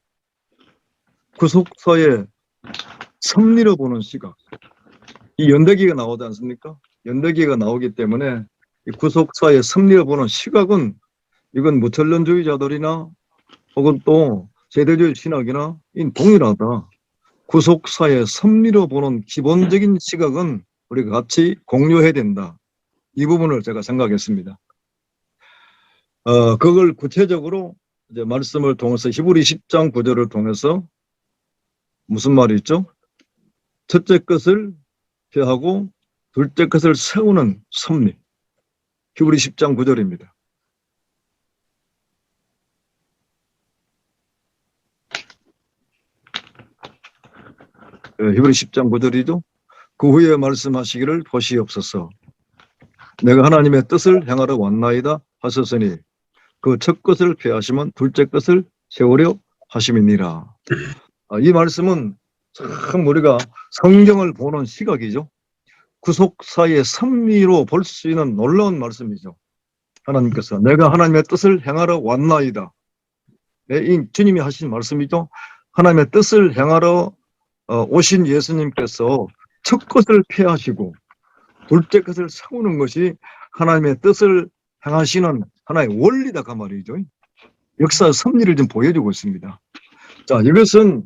구속사의 섭리로 보는 시각. 이 연대기가 나오지 않습니까? 연대기가 나오기 때문에 이 구속사의 섭리로 보는 시각은 이건 무천론주의자들이나 혹은 또 세대주의 신학이나 동일하다. 구속사의 섭리로 보는 기본적인 시각은 우리가 같이 공유해야 된다. 이 부분을 제가 생각했습니다. 그걸 구체적으로 이제 말씀을 통해서 히브리 10장 9절을 통해서 무슨 말이 있죠? 첫째 것을 폐하고 둘째 것을 세우는 섭리. 히브리 10장 9절입니다. 히브리 10장 9절이죠. 그 후에 말씀하시기를 보시옵소서. 내가 하나님의 뜻을 행하러 왔나이다 하셨으니 그 첫 것을 폐하시면 둘째 것을 세우려 하심이니라. 이 말씀은 참 우리가 성경을 보는 시각이죠. 구속사의 섭리로 볼 수 있는 놀라운 말씀이죠. 하나님께서 내가 하나님의 뜻을 행하러 왔나이다. 이 주님이 하신 말씀이죠. 하나님의 뜻을 행하러 오신 예수님께서 첫 것을 폐하시고 둘째 것을 세우는 것이 하나님의 뜻을 행하시는 하나의 원리다 그 말이죠. 역사 섭리를 좀 보여주고 있습니다. 자, 이것은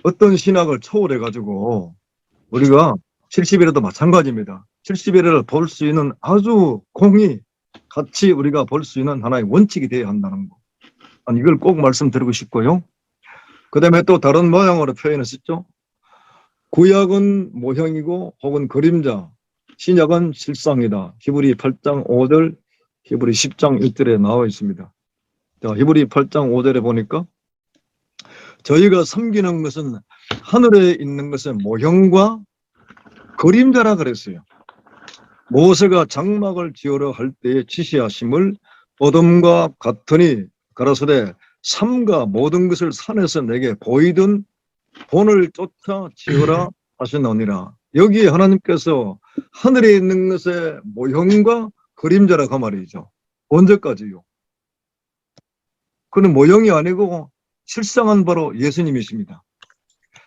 어떤 신학을 초월해 가지고 우리가 70일에도 마찬가지입니다. 70일을 볼 수 있는 아주 공히 같이 우리가 볼 수 있는 하나의 원칙이 되어야 한다는 거. 이걸 꼭 말씀드리고 싶고요. 그 다음에 또 다른 모양으로 표현했었죠. 구약은 모형이고 혹은 그림자, 신약은 실상이다. 히브리 8장 5절, 히브리 10장 1절에 나와 있습니다. 자, 히브리 8장 5절에 보니까 저희가 섬기는 것은 하늘에 있는 것은 모형과 그림자라 그랬어요. 모세가 장막을 지으려 할 때에 지시하심을 어둠과 같으니 가라사대 삼가 모든 것을 산에서 내게 보이던 본을 쫓아 지으라 하시노니라. 여기에 하나님께서 하늘에 있는 것의 모형과 그림자라고 말이죠. 언제까지요? 그는 모형이 아니고 실상은 바로 예수님이십니다.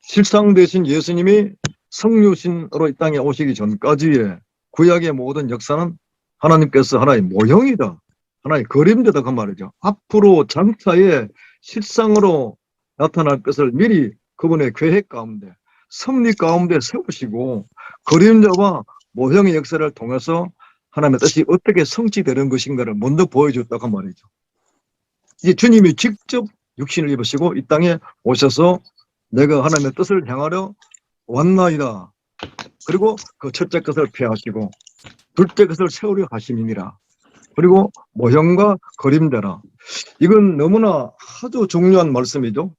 실상 대신 예수님이 성육신으로 이 땅에 오시기 전까지의 구약의 모든 역사는 하나님께서 하나의 모형이다. 하나의 그림자다 그 말이죠. 앞으로 장차에 실상으로 나타날 것을 미리 그분의 계획 가운데 섭리 가운데 세우시고 그림자와 모형의 역사를 통해서 하나님의 뜻이 어떻게 성취되는 것인가를 먼저 보여줬다고 말이죠. 이제 주님이 직접 육신을 입으시고 이 땅에 오셔서 내가 하나님의 뜻을 행하려 왔나이다. 그리고 그 첫째 것을 폐하시고 둘째 것을 세우려 하심이니라. 그리고 모형과 그림자라. 이건 너무나 아주 중요한 말씀이죠.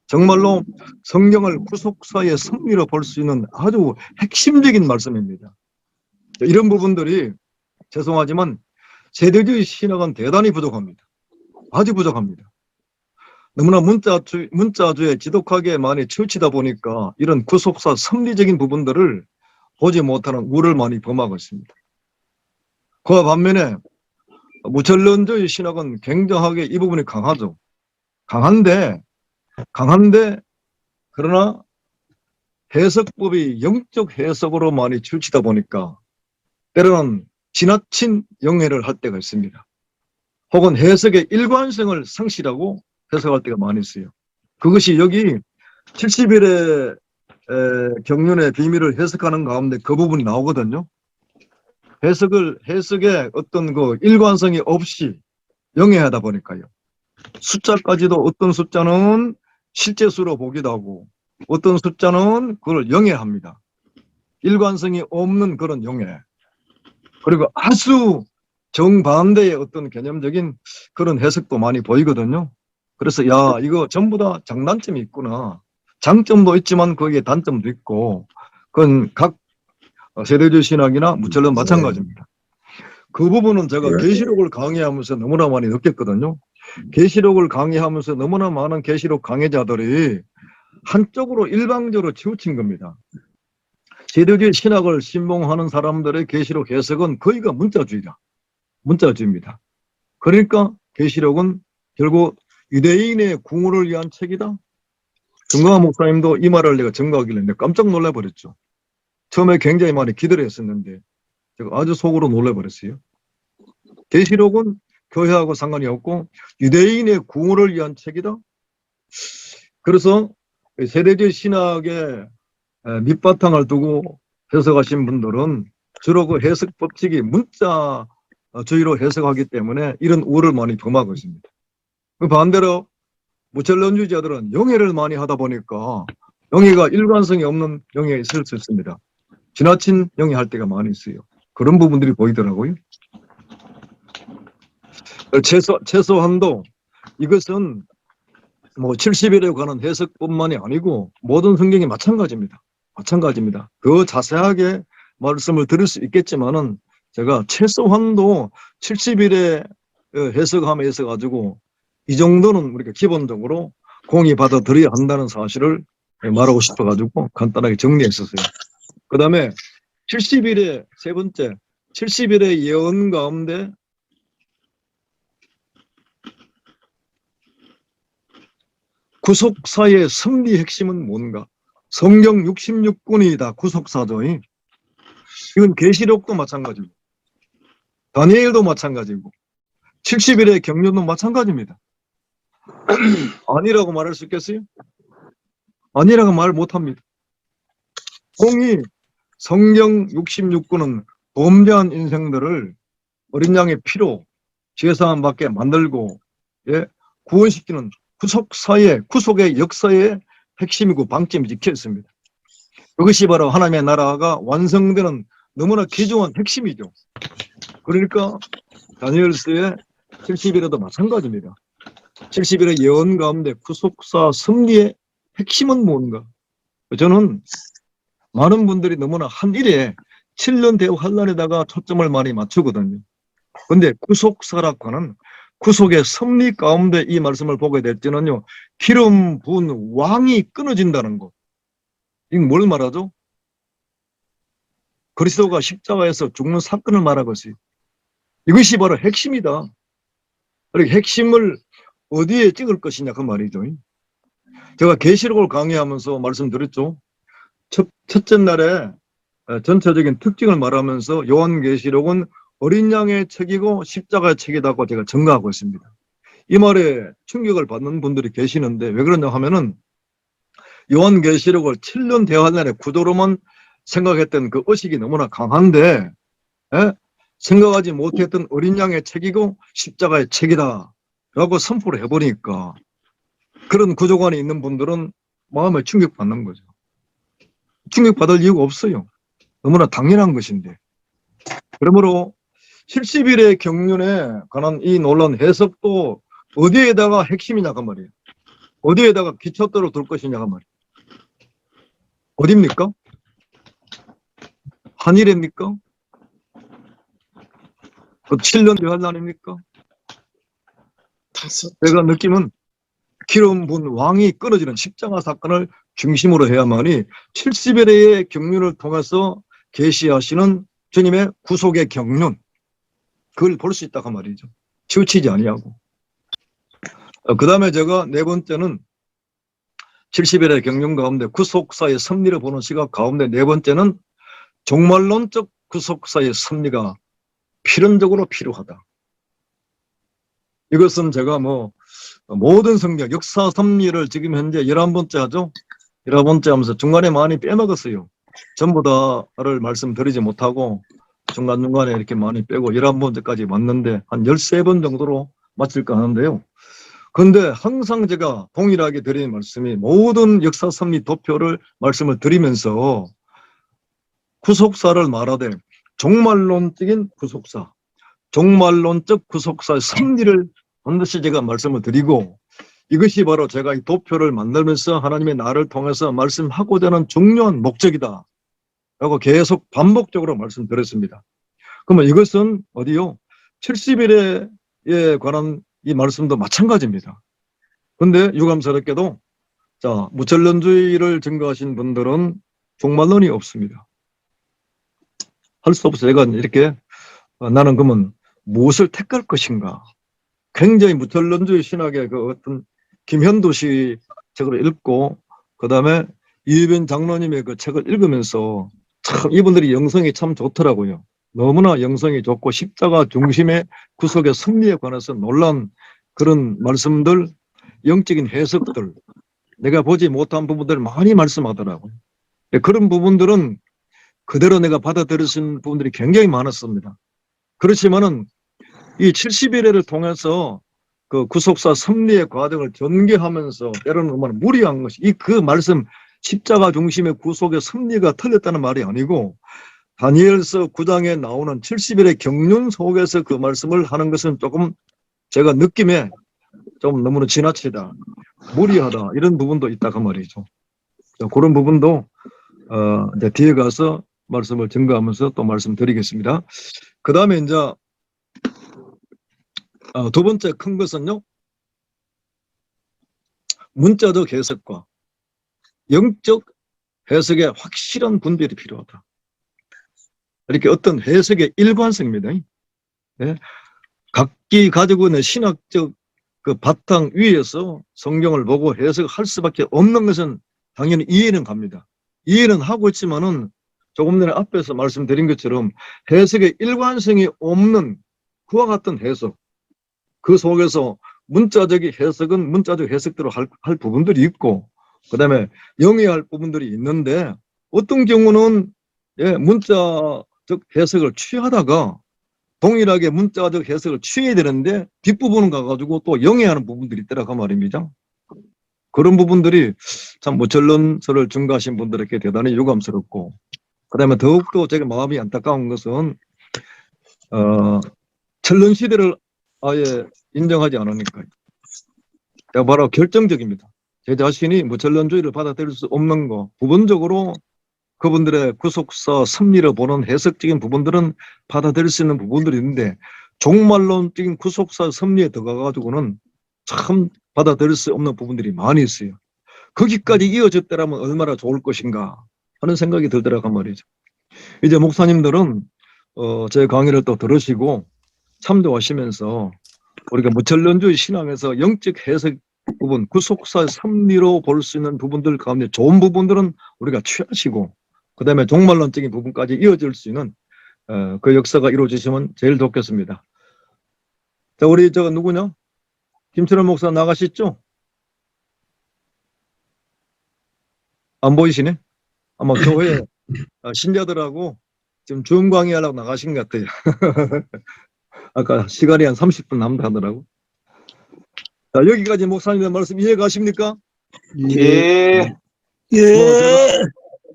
정말로 성경을 구속사의 섭리로 볼 수 있는 아주 핵심적인 말씀입니다. 이런 부분들이 죄송하지만 세대주의 신학은 대단히 부족합니다. 아주 부족합니다. 너무나 문자주에 지독하게 많이 치우치다 보니까 이런 구속사 섭리적인 부분들을 보지 못하는 우를 많이 범하고 있습니다. 그와 반면에 무천론주의 신학은 굉장하게 이 부분이 강하죠. 강한데 그러나 해석법이 영적 해석으로 많이 치우치다 보니까 때로는 지나친 영해를 할 때가 있습니다. 혹은 해석의 일관성을 상실하고 해석할 때가 많이 있어요. 그것이 여기 70일의 경륜의 비밀을 해석하는 가운데 그 부분이 나오거든요. 해석의 어떤 그 일관성이 없이 영해하다 보니까요. 숫자까지도 어떤 숫자는 실제 수로 보기도 하고 어떤 숫자는 그걸 영해합니다. 일관성이 없는 그런 영해. 그리고 아주 정반대의 어떤 개념적인 그런 해석도 많이 보이거든요. 그래서 야, 이거 전부 다 장단점이 있구나. 장점도 있지만 거기에 단점도 있고 그건 각 세대주의 신학이나 무철론 마찬가지입니다. 그 부분은 제가 계시록을 강의하면서 너무나 많이 느꼈거든요. 계시록을 강의하면서 너무나 많은 계시록 강의자들이 한쪽으로 일방적으로 치우친 겁니다. 세대주의 신학을 신봉하는 사람들의 계시록 해석은 거의가 문자주의입니다. 그러니까 계시록은 결국 유대인의 궁후를 위한 책이다. 정광화 목사님도 이 말을 내가 증거하길래 내가 깜짝 놀라버렸죠. 처음에 굉장히 많이 기대를 했었는데 제가 아주 속으로 놀라버렸어요. 계시록은 교회하고 상관이 없고 유대인의 궁후를 위한 책이다. 그래서 세대주의 신학의 밑바탕을 두고 해석하신 분들은 주로 그 해석 법칙이 문자주의로 해석하기 때문에 이런 우를 많이 범하고 있습니다. 반대로 무철론주의자들은 영해를 많이 하다 보니까 영해가 일관성이 없는 영해가 있을 수 있습니다. 지나친 영해할 때가 많이 있어요. 그런 부분들이 보이더라고요. 최소한도 이것은 뭐 70일에 관한 해석뿐만이 아니고 모든 성경이 마찬가지입니다. 그 자세하게 말씀을 드릴 수 있겠지만은 제가 최소한도 70일에 해석함에 가지고 이 정도는 우리가 기본적으로 공의 받아들여야 한다는 사실을 말하고 싶어가지고 간단하게 정리했었어요. 그 다음에 70일의 세 번째, 70일의 예언 가운데 구속사의 섭리 핵심은 뭔가? 성경 66권이 다 구속사죠. 이건 계시록도 마찬가지고 다니엘도 마찬가지고 70일의 경륜도 마찬가지입니다. 아니라고 말할 수 있겠어요? 아니라고 말 못합니다. 공이 성경 66권은 범죄한 인생들을 어린 양의 피로 제사함 받게 만들고 구원시키는 구속의 역사의 핵심이고 방점이 찍혀 있습니다. 그것이 바로 하나님의 나라가 완성되는 너무나 귀중한 핵심이죠. 그러니까 다니엘서의 70일에도 마찬가지입니다. 70일의 예언 가운데 구속사 섭리의 핵심은 뭔가? 저는 많은 분들이 너무나 한 일에 7년 대후 환란에다가 초점을 많이 맞추거든요. 그런데 구속사라고 하는 구속의 섭리 가운데 이 말씀을 보게 될 때는요, 기름 부은 왕이 끊어진다는 것. 이건 뭘 말하죠? 그리스도가 십자가에서 죽는 사건을 말하고 있어요. 이것이 바로 핵심이다. 그리고 핵심을 어디에 찍을 것이냐 그 말이죠. 제가 계시록을 강의하면서 말씀드렸죠. 첫째 날에 전체적인 특징을 말하면서 요한계시록은 어린 양의 책이고 십자가의 책이라고 제가 증거하고 있습니다. 이 말에 충격을 받는 분들이 계시는데 왜 그러냐 하면은 요한계시록을 7년 대환란의 구도로만 생각했던 그 의식이 너무나 강한데 생각하지 못했던 어린 양의 책이고 십자가의 책이다 라고 선포를 해버리니까 그런 구조관이 있는 분들은 마음에 충격받는 거죠. 충격받을 이유가 없어요. 너무나 당연한 것인데. 그러므로 70일의 경륜에 관한 이 논란 해석도 어디에다가 핵심이냐가 말이에요. 어디에다가 기초대로 둘 것이냐가 말이에요. 어디입니까? 한일입니까? 그 7년 대환란입니까? 제가 느낌은 기름 부은 왕이 끊어지는 십자가 사건을 중심으로 해야만이 70일의 경륜을 통해서 계시하시는 주님의 구속의 경륜, 그걸 볼 수 있다고 말이죠. 치우치지 아니하고. 그 다음에 제가 네 번째는 70일의 경륜 가운데 구속사의 섭리를 보는 시각 가운데 네 번째는 종말론적 구속사의 섭리가 필연적으로 필요하다. 이것은 제가 모든 성경, 역사 섭리를 지금 현재 11번째 하죠. 11번째 하면서 중간에 많이 빼먹었어요. 전부 다를 말씀드리지 못하고 중간중간에 이렇게 많이 빼고 11번째까지 왔는데 한 13번 정도로 마칠까 하는데요. 그런데 항상 제가 동일하게 드리는 말씀이 모든 역사 섭리 도표를 말씀을 드리면서 구속사를 말하되 종말론적인 구속사, 종말론적 구속사의 섭리를 반드시 제가 말씀을 드리고 이것이 바로 제가 이 도표를 만들면서 하나님의 나를 통해서 말씀하고자 하는 중요한 목적이다 라고 계속 반복적으로 말씀드렸습니다. 그러면 이것은 어디요? 70일에 관한 이 말씀도 마찬가지입니다. 그런데 유감스럽게도 자, 무천론주의를 증거하신 분들은 종말론이 없습니다. 할 수 없어요. 제가 이렇게 나는 그러면 무엇을 택할 것인가? 굉장히 무천론주의 신학의 그 어떤 김현도 씨 책을 읽고 그다음에 이유변 장로님의 그 책을 읽으면서 참 이분들이 영성이 참 좋더라고요. 너무나 영성이 좋고 십자가 중심의 구속의 섭리에 관해서 놀란 그런 말씀들, 영적인 해석들, 내가 보지 못한 부분들을 많이 말씀하더라고요. 그런 부분들은 그대로 내가 받아들이신 부분들이 굉장히 많았습니다. 그렇지만은 이 70일을 통해서 그 구속사 섭리의 과정을 전개하면서 때로는 얼마나 무리한 것이 그 말씀 십자가 중심의 구속의 섭리가 틀렸다는 말이 아니고 다니엘서 9장에 나오는 70일의 경륜 속에서 그 말씀을 하는 것은 조금 제가 느낌에 좀 너무나 지나치다, 무리하다 이런 부분도 있다 그 말이죠. 그런 부분도 이제 뒤에 가서 말씀을 증거하면서 또 말씀드리겠습니다. 그 다음에 이제 두 번째 큰 것은요, 문자적 해석과 영적 해석의 확실한 분별이 필요하다. 이렇게 어떤 해석의 일관성입니다. 네? 각기 가지고 있는 신학적 그 바탕 위에서 성경을 보고 해석할 수밖에 없는 것은 당연히 이해는 갑니다. 이해는 하고 있지만은 조금 전에 앞에서 말씀드린 것처럼 해석의 일관성이 없는 그와 같은 해석, 그 속에서 문자적 해석은 문자적 해석대로 할 부분들이 있고 그 다음에 영위할 부분들이 있는데 어떤 경우는 문자적 해석을 취하다가 동일하게 문자적 해석을 취해야 되는데 뒷부분은 가가지고 또 영위하는 부분들이 있더라고 말입니다. 그런 부분들이 참 무천론설을 증거하신 분들에게 대단히 유감스럽고 그 다음에 더욱더 제가 마음이 안타까운 것은 천론시대를 아예 인정하지 않으니까요. 바로 결정적입니다. 제 자신이 무천론주의를 받아들일 수 없는 거 부분적으로 그분들의 구속사 섭리를 보는 해석적인 부분들은 받아들일 수 있는 부분들이 있는데 종말론적인 구속사 섭리에 들어가가지고는 참 받아들일 수 없는 부분들이 많이 있어요. 거기까지 이어졌더라면 얼마나 좋을 것인가 하는 생각이 들더라고 말이죠. 이제 목사님들은 제 강의를 또 들으시고 참조하시면서 우리가 무천론주의 신앙에서 영적 해석 부분, 구속사 섭리로 볼 수 있는 부분들 가운데 좋은 부분들은 우리가 취하시고 그 다음에 종말론적인 부분까지 이어질 수 있는 그 역사가 이루어지시면 제일 좋겠습니다. 자, 우리 누구냐? 김철원 목사 나가셨죠? 안 보이시네? 아마 교회 신자들하고 지금 줌 강의하려고 나가신 것 같아요. 아까 시간이 한 30분 남다 하더라고. 자, 여기까지 목사님의 말씀 이해 가십니까? 예.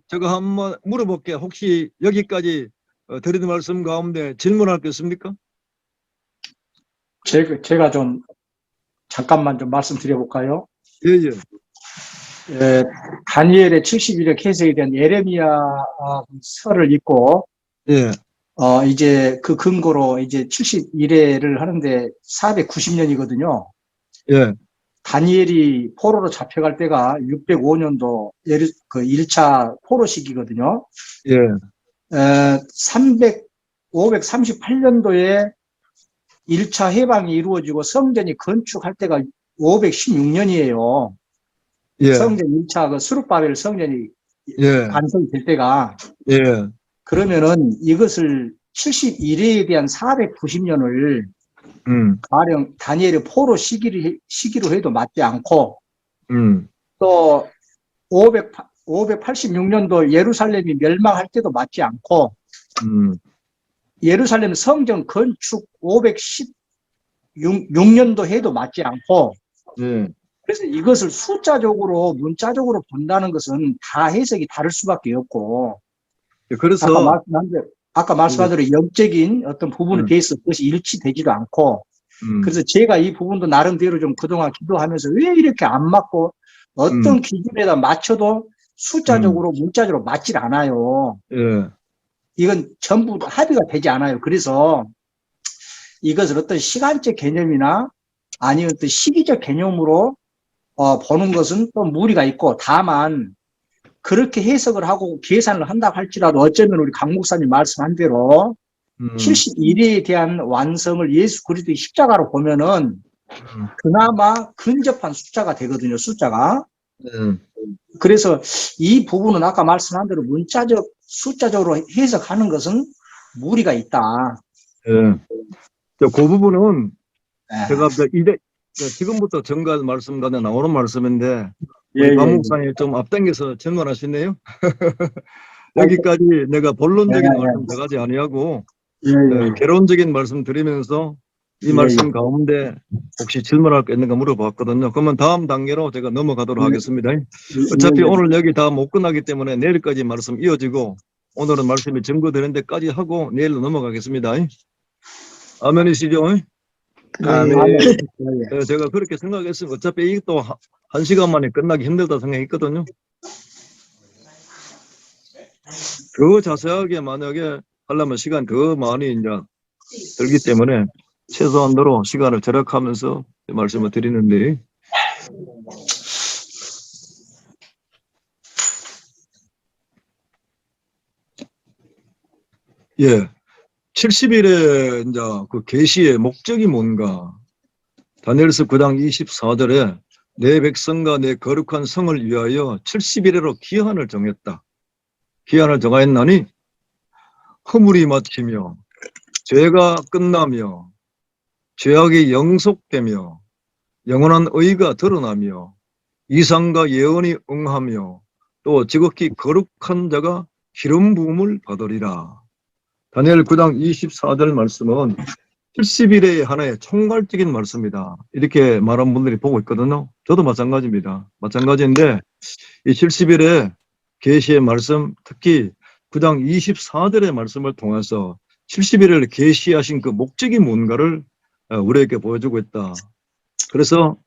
제가 한번 물어볼게요. 혹시 여기까지 드리는 말씀 가운데 질문할 게 있습니까? 제가 좀 잠깐만 좀 말씀드려볼까요? 예. 다니엘의 71억 해석에 대한 예레미야 설을 읽고 예. 이제 그 근거로 이제 71회를 하는데 490년이거든요. 예. 다니엘이 포로로 잡혀갈 때가 605년도 그 1차 포로 시기거든요. 예. 538년도에 1차 해방이 이루어지고 성전이 건축할 때가 516년이에요. 예. 성전 1차 그 수룹바벨 성전이 완성될 때가. 예. 그러면은 이것을 71회에 대한 490년을 가령 다니엘의 포로 시기로 해도 맞지 않고 또 586년도 예루살렘이 멸망할 때도 맞지 않고 예루살렘 성전 건축 516년도 해도 맞지 않고 예. 그래서 이것을 숫자적으로, 문자적으로 본다는 것은 다 해석이 다를 수밖에 없고, 예, 아까 그래서 말씀한 대로, 아까 말씀한 대로 영적인 어떤 부분에 음, 대해서 그것이 일치되지도 않고, 음, 그래서 제가 이 부분도 나름대로 좀 그동안 기도하면서 왜 이렇게 안 맞고 음, 어떤 기준에다 맞춰도 숫자적으로 문자적으로 맞질 않아요. 예, 이건 전부 합의가 되지 않아요. 그래서 이것을 어떤 시간적 개념이나 아니면 또 시기적 개념으로 보는 것은 또 무리가 있고, 다만 그렇게 해석을 하고 계산을 한다고 할지라도 어쩌면 우리 강 목사님 말씀한 대로 음, 71회에 대한 완성을 예수 그리스도의 십자가로 보면은 음, 그나마 근접한 숫자가 되거든요, 숫자가. 예, 그래서 이 부분은 아까 말씀한 대로 문자적, 숫자적으로 해석하는 것은 무리가 있다. 예. 그 부분은 제가 예, 지금부터 정관 말씀 가운데 나오는 말씀인데 예, 우리 박 예, 목사님 좀 앞당겨서 정관하시네요. 예, 여기까지 내가 본론적인 말씀 예, 들어가지 아니하고 예, 개론적인 말씀 드리면서 이 예, 말씀 가운데 혹시 질문할 게 있는가 물어봤거든요. 그러면 다음 단계로 제가 넘어가도록 예, 하겠습니다. 어차피 예, 오늘 여기 다 못 끝나기 때문에 내일까지 말씀 이어지고 오늘은 말씀이 증거되는 데까지 하고 내일로 넘어가겠습니다. 아멘이시죠? 아멘. 제가 그렇게 생각했어요. 어차피 이것도 한 시간 만에 끝나기 힘들다 생각했거든요. 더 자세하게 만약에 하려면 시간 더 많이 이제 들기 때문에 최소한으로 시간을 절약하면서 말씀을 드리는데, 예, 70일의 이제 그 계시의 목적이 뭔가? 다니엘서 9장 24절에 내 백성과 내 거룩한 성을 위하여 70일으로 기한을 정했다. 기한을 정하였나니 허물이 마치며 죄가 끝나며 죄악이 영속되며 영원한 의가 드러나며 이상과 예언이 응하며 또 지극히 거룩한 자가 기름 부음을 받으리라. 다니엘 9장 24절 말씀은 70일의 하나의 총괄적인 말씀이다. 이렇게 말한 분들이 보고 있거든요. 저도 마찬가지입니다. 마찬가지인데 이 70일의 계시의 말씀, 특히 9장 24절의 말씀을 통해서 70일을 계시하신 그 목적이 뭔가를 우리에게 보여주고 있다. 그래서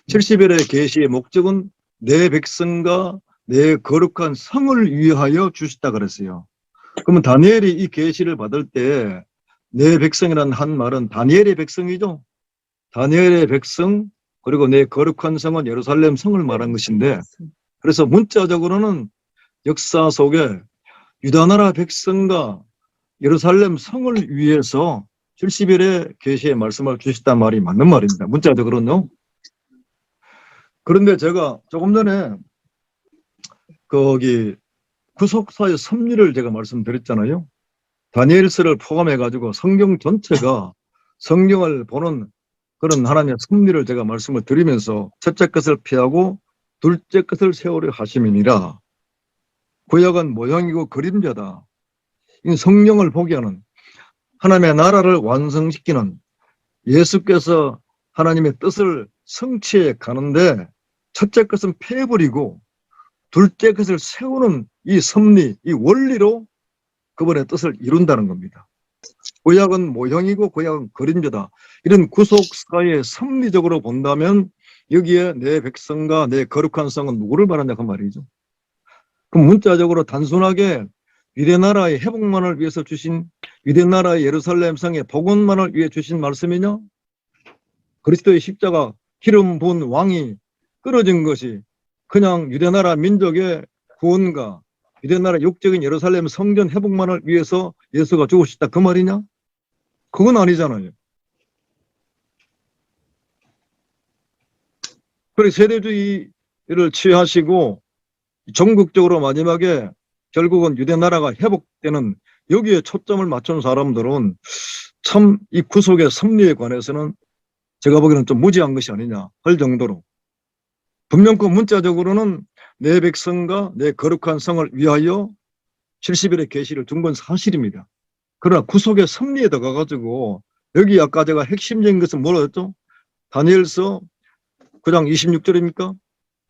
70일의 계시의 목적은 내 백성과 내 거룩한 성을 위하여 주셨다 그랬어요. 그러면 다니엘이 이 계시를 받을 때 내 백성이라는 한 말은 다니엘의 백성이죠. 다니엘의 백성 그리고 내 거룩한 성은 예루살렘 성을 말한 것인데, 그래서 문자적으로는 역사 속에 유다 나라 백성과 예루살렘 성을 위해서 70일의 계시의 말씀을 주셨단 말이 맞는 말입니다. 문자적으로는요. 그런데 제가 조금 전에 거기 구속사의 섭리를 제가 말씀드렸잖아요. 다니엘서를 포함해가지고 성경 전체가 성경을 보는 그런 하나님의 섭리를 제가 말씀을 드리면서 첫째 것을 피하고 둘째 것을 세우려 하심이니라. 구약은 모형이고 그림자다. 이 성령을 보게 하는 하나님의 나라를 완성시키는 예수께서 하나님의 뜻을 성취해 가는데 첫째 것은 패버리고 둘째 것을 세우는 이 섭리, 이 원리로 그분의 뜻을 이룬다는 겁니다. 구약은 모형이고 구약은 그림자다. 이런 구속사에 섭리적으로 본다면 여기에 내 백성과 내 거룩한 성은 누구를 말하냐 그 말이죠. 그럼 문자적으로 단순하게 유대나라의 회복만을 위해서 주신, 유대나라의 예루살렘 성의 복원만을 위해 주신 말씀이냐? 그리스도의 십자가 기름 부은 왕이 끊어진 것이 그냥 유대나라 민족의 구원과 유대나라 육적인 예루살렘 성전 회복만을 위해서 예수가 죽으셨다 그 말이냐? 그건 아니잖아요. 그래서 세대주의를 취하시고 전국적으로 마지막에 결국은 유대나라가 회복되는 여기에 초점을 맞춘 사람들은 참 이 구속의 섭리에 관해서는 제가 보기에는 좀 무지한 것이 아니냐 할 정도로 분명 그 문자적으로는 내 백성과 내 거룩한 성을 위하여 70일의 계시를 준 건 사실입니다. 그러나 구속의 섭리에 들어가가지고 여기 아까 제가 핵심적인 것은 뭐라 했죠? 다니엘서 9장 26절입니까?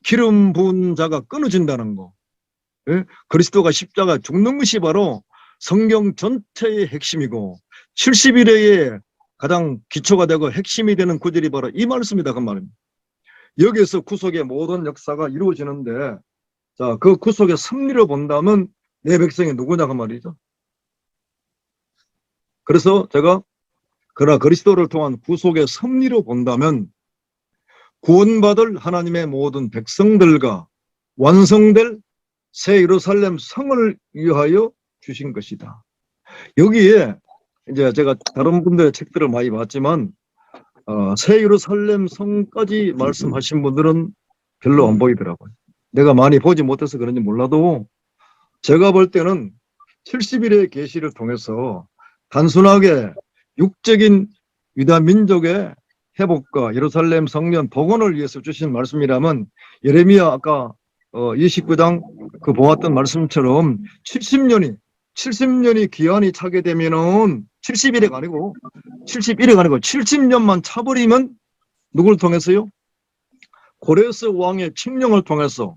기름 부은 자가 끊어진다는 거. 예? 그리스도가 십자가 죽는 것이 바로 성경 전체의 핵심이고 70일의 가장 기초가 되고 핵심이 되는 구절이 바로 이 말씀이다 그 말입니다. 여기에서 구속의 모든 역사가 이루어지는데 자, 그 구속의 섭리로 본다면 내 백성이 누구냐 그 말이죠. 그래서 제가 그러나 그리스도를 통한 구속의 섭리로 본다면 구원받을 하나님의 모든 백성들과 완성될 새 예루살렘 성을 위하여 주신 것이다. 여기에 이제 제가 다른 분들의 책들을 많이 봤지만 새 예루살렘 성까지 말씀하신 분들은 별로 안 보이더라고요. 내가 많이 보지 못해서 그런지 몰라도 제가 볼 때는 70일의 계시를 통해서 단순하게 육적인 유다 민족의 회복과 예루살렘 성전 복원을 위해서 주신 말씀이라면 예레미야 아까 29장 그 보았던 말씀처럼 70년이 기한이 차게 되면은 70일이 아니고 70년만 차버리면 누굴 통해서요? 고레스 왕의 칙령을 통해서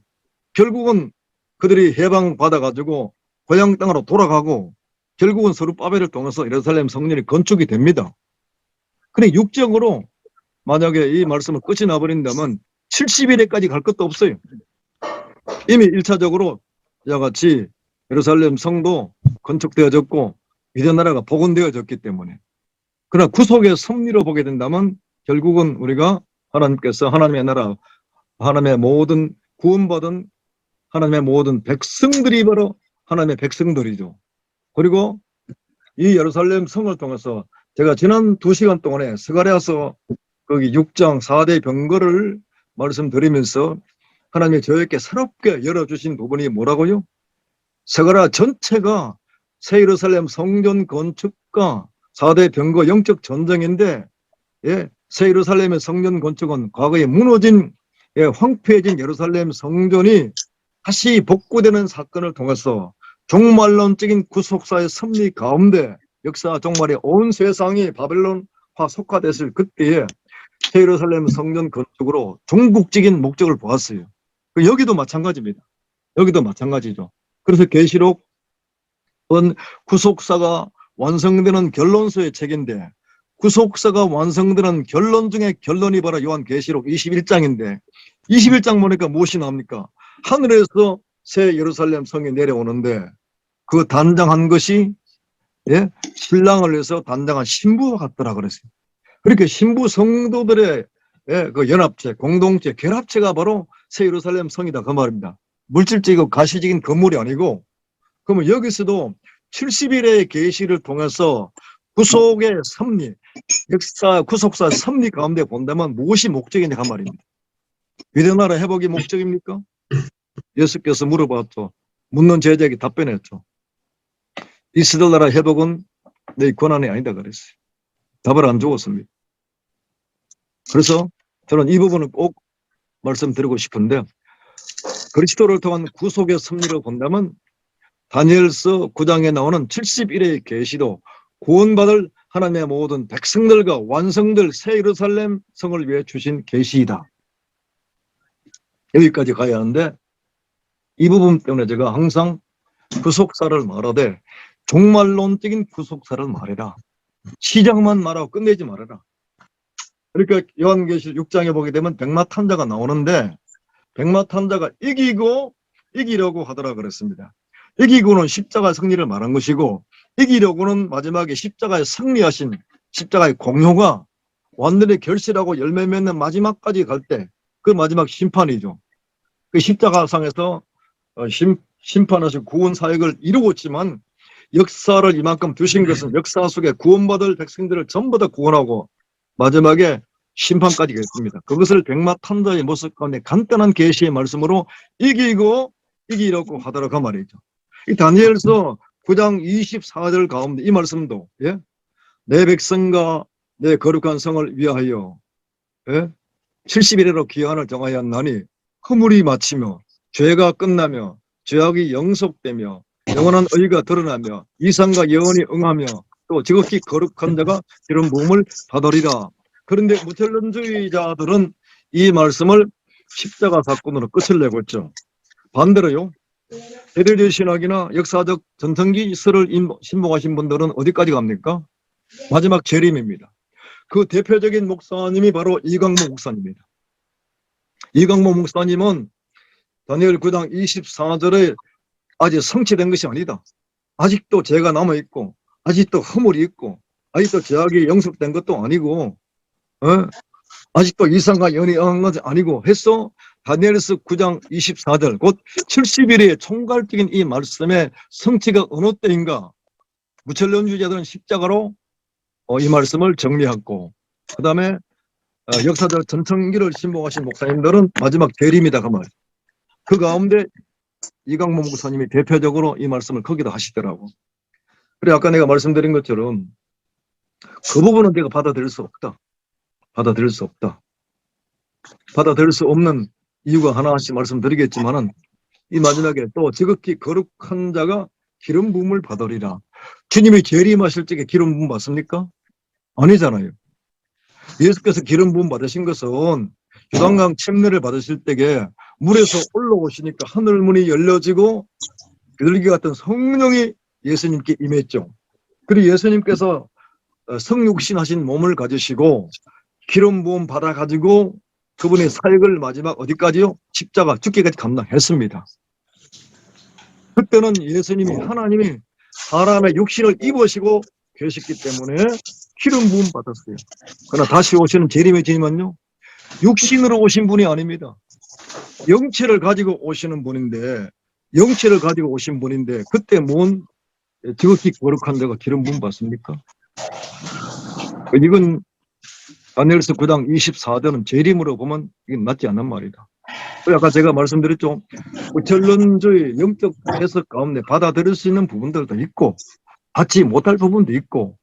결국은 그들이 해방받아가지고 고향 땅으로 돌아가고 결국은 스룹바벨을 통해서 예루살렘 성전이 건축이 됩니다. 근데 육적으로 만약에 이 말씀을 끝이 나버린다면 70일에까지 갈 것도 없어요. 이미 1차적으로 이와 같이 예루살렘 성도 건축되어졌고 유대 나라가 복원되어졌기 때문에 그러나 구속의 섭리로 보게 된다면 결국은 우리가 하나님께서 하나님의 나라 하나님의 모든 구원받은 하나님의 모든 백성들이 바로 하나님의 백성들이죠. 그리고 이 예루살렘 성을 통해서 제가 지난 2시간 동안에 스가랴서 거기 6장 4대 병거를 말씀드리면서 하나님이 저에게 새롭게 열어주신 부분이 뭐라고요? 스가랴 전체가 새 예루살렘 성전 건축과 4대 병거 영적 전쟁인데 예, 새 예루살렘의 성전 건축은 과거에 무너진 황폐해진 예루살렘 성전이 다시 복구되는 사건을 통해서 종말론적인 구속사의 섭리 가운데 역사 종말에 온 세상이 바벨론화 속화됐을 그때에 새 예루살렘 성전 건축으로 종국적인 목적을 보았어요. 여기도 마찬가지입니다. 여기도 마찬가지죠. 그래서 계시록은 구속사가 완성되는 결론서의 책인데 구속사가 완성되는 결론 중에 결론이 바로 요한계시록 21장인데 21장 보니까 무엇이 나옵니까? 하늘에서 새 예루살렘 성이 내려오는데 그 단장한 것이 신랑을 위해서 단장한 신부와 같더라 그랬어요. 그렇게 신부 성도들의 그 연합체, 공동체, 결합체가 바로 새 예루살렘 성이다 그 말입니다. 물질적이고 가시적인 건물이 아니고 그러면 여기서도 70일의 계시를 통해서 구속의 섭리, 역사 구속사 섭리 가운데 본다면 무엇이 목적이냐 그 말입니다. 유대 나라 회복이 목적입니까? 예수께서 물어봤죠. 묻는 제자에게 답변했죠. 이스라엘 나라 회복은 내 권한이 아니다 그랬어요. 답을 안 주었습니다. 그래서 저는 이 부분을 꼭 말씀드리고 싶은데 그리스도를 통한 구속의 섭리로 본다면 다니엘서 9장에 나오는 70일의 계시도 구원받을 하나님의 모든 백성들과 완성될 새 예루살렘 성을 위해 주신 계시이다. 여기까지 가야 하는데 이 부분 때문에 제가 항상 구속사를 말하되 종말론적인 구속사를 말해라. 시작만 말하고 끝내지 말아라. 그러니까 요한계시록 6장에 보게 되면 백마탄자가 나오는데 백마탄자가 이기려고 하더라 그랬습니다. 이기고는 십자가의 승리를 말한 것이고 이기려고는 마지막에 십자가에 승리하신 십자가의 공효가 완전히 결실하고 열매 맺는 마지막까지 갈 때 그 마지막 심판이죠. 그 십자가상에서 심판하신 구원 사역을 이루었지만 역사를 이만큼 두신 것은 역사 속에 구원받을 백성들을 전부 다 구원하고 마지막에 심판까지 했습니다. 그것을 백마탄자의 모습 가운데 간단한 계시의 말씀으로 이기려고 하더라 그 말이죠. 이 다니엘서 9장 24절 가운데 이 말씀도 내 백성과 내 거룩한 성을 위하여 70일에로 기한을 정하였나니 허물이 마치며 죄가 끝나며 죄악이 영속되며 영원한 의가 드러나며 이상과 예언이 응하며 또 지극히 거룩한 자가 이런 몸을 받으리라. 그런데 무thần 론주의자들은 이 말씀을 십자가 사건으로 끝을 내고 있죠. 반대로요. 대대적 신학이나 역사적 전성기설을 신봉하신 분들은 어디까지 갑니까? 마지막 재림입니다. 그 대표적인 목사님이 바로 이강모 목사님입니다. 이강모 목사님은 다니엘 9장 24절에 아직 성취된 것이 아니다. 아직도 죄가 남아있고 아직도 허물이 있고 아직도 죄악이 영속된 것도 아니고 아직도 이상과 연이한 것이 아니고 해서 다니엘서 9장 24절 곧 70일의 총괄적인 이 말씀의 성취가 어느 때인가 무천론주의자들은 십자가로 이 말씀을 정리하고 그 다음에 역사적 전성기를 신봉하신 목사님들은 마지막 재림이다 그 말. 그 가운데 이강모 목사님이 대표적으로 이 말씀을 거기다 하시더라고. 그래 아까 내가 말씀드린 것처럼 그 부분은 내가 받아들일 수 없다. 받아들일 수 없다. 받아들일 수 없는 이유가 하나씩 말씀드리겠지만은 이 마지막에 또 지극히 거룩한 자가 기름 부음을 받으리라. 주님이 재림하실 적에 기름 부음 받습니까? 아니잖아요. 예수께서 기름 부음 받으신 것은 요단강 침례를 받으실 때에 물에서 올라오시니까 하늘 문이 열려지고 비둘기 같은 성령이 예수님께 임했죠. 그리고 예수님께서 성육신하신 몸을 가지시고 기름 부음 받아 가지고 그분의 사역을 마지막 어디까지요? 십자가 죽기까지 감당했습니다. 그때는 예수님이 하나님이 사람의 육신을 입으시고 계셨기 때문에 기름 부음 받았어요. 그러나 다시 오시는 재림의 주님은요, 육신으로 오신 분이 아닙니다. 영체를 가지고 오시는 분인데, 영체를 가지고 오신 분인데, 그때 뭔 지극히 거룩한 데가 기름 부음 받습니까? 이건 다니엘서 9장 24절은 재림으로 보면 이게 맞지 않는 말이다. 아까 제가 말씀드렸죠. 무천론주의 영적 해석 가운데 받아들일 수 있는 부분들도 있고 받지 못할 부분도 있고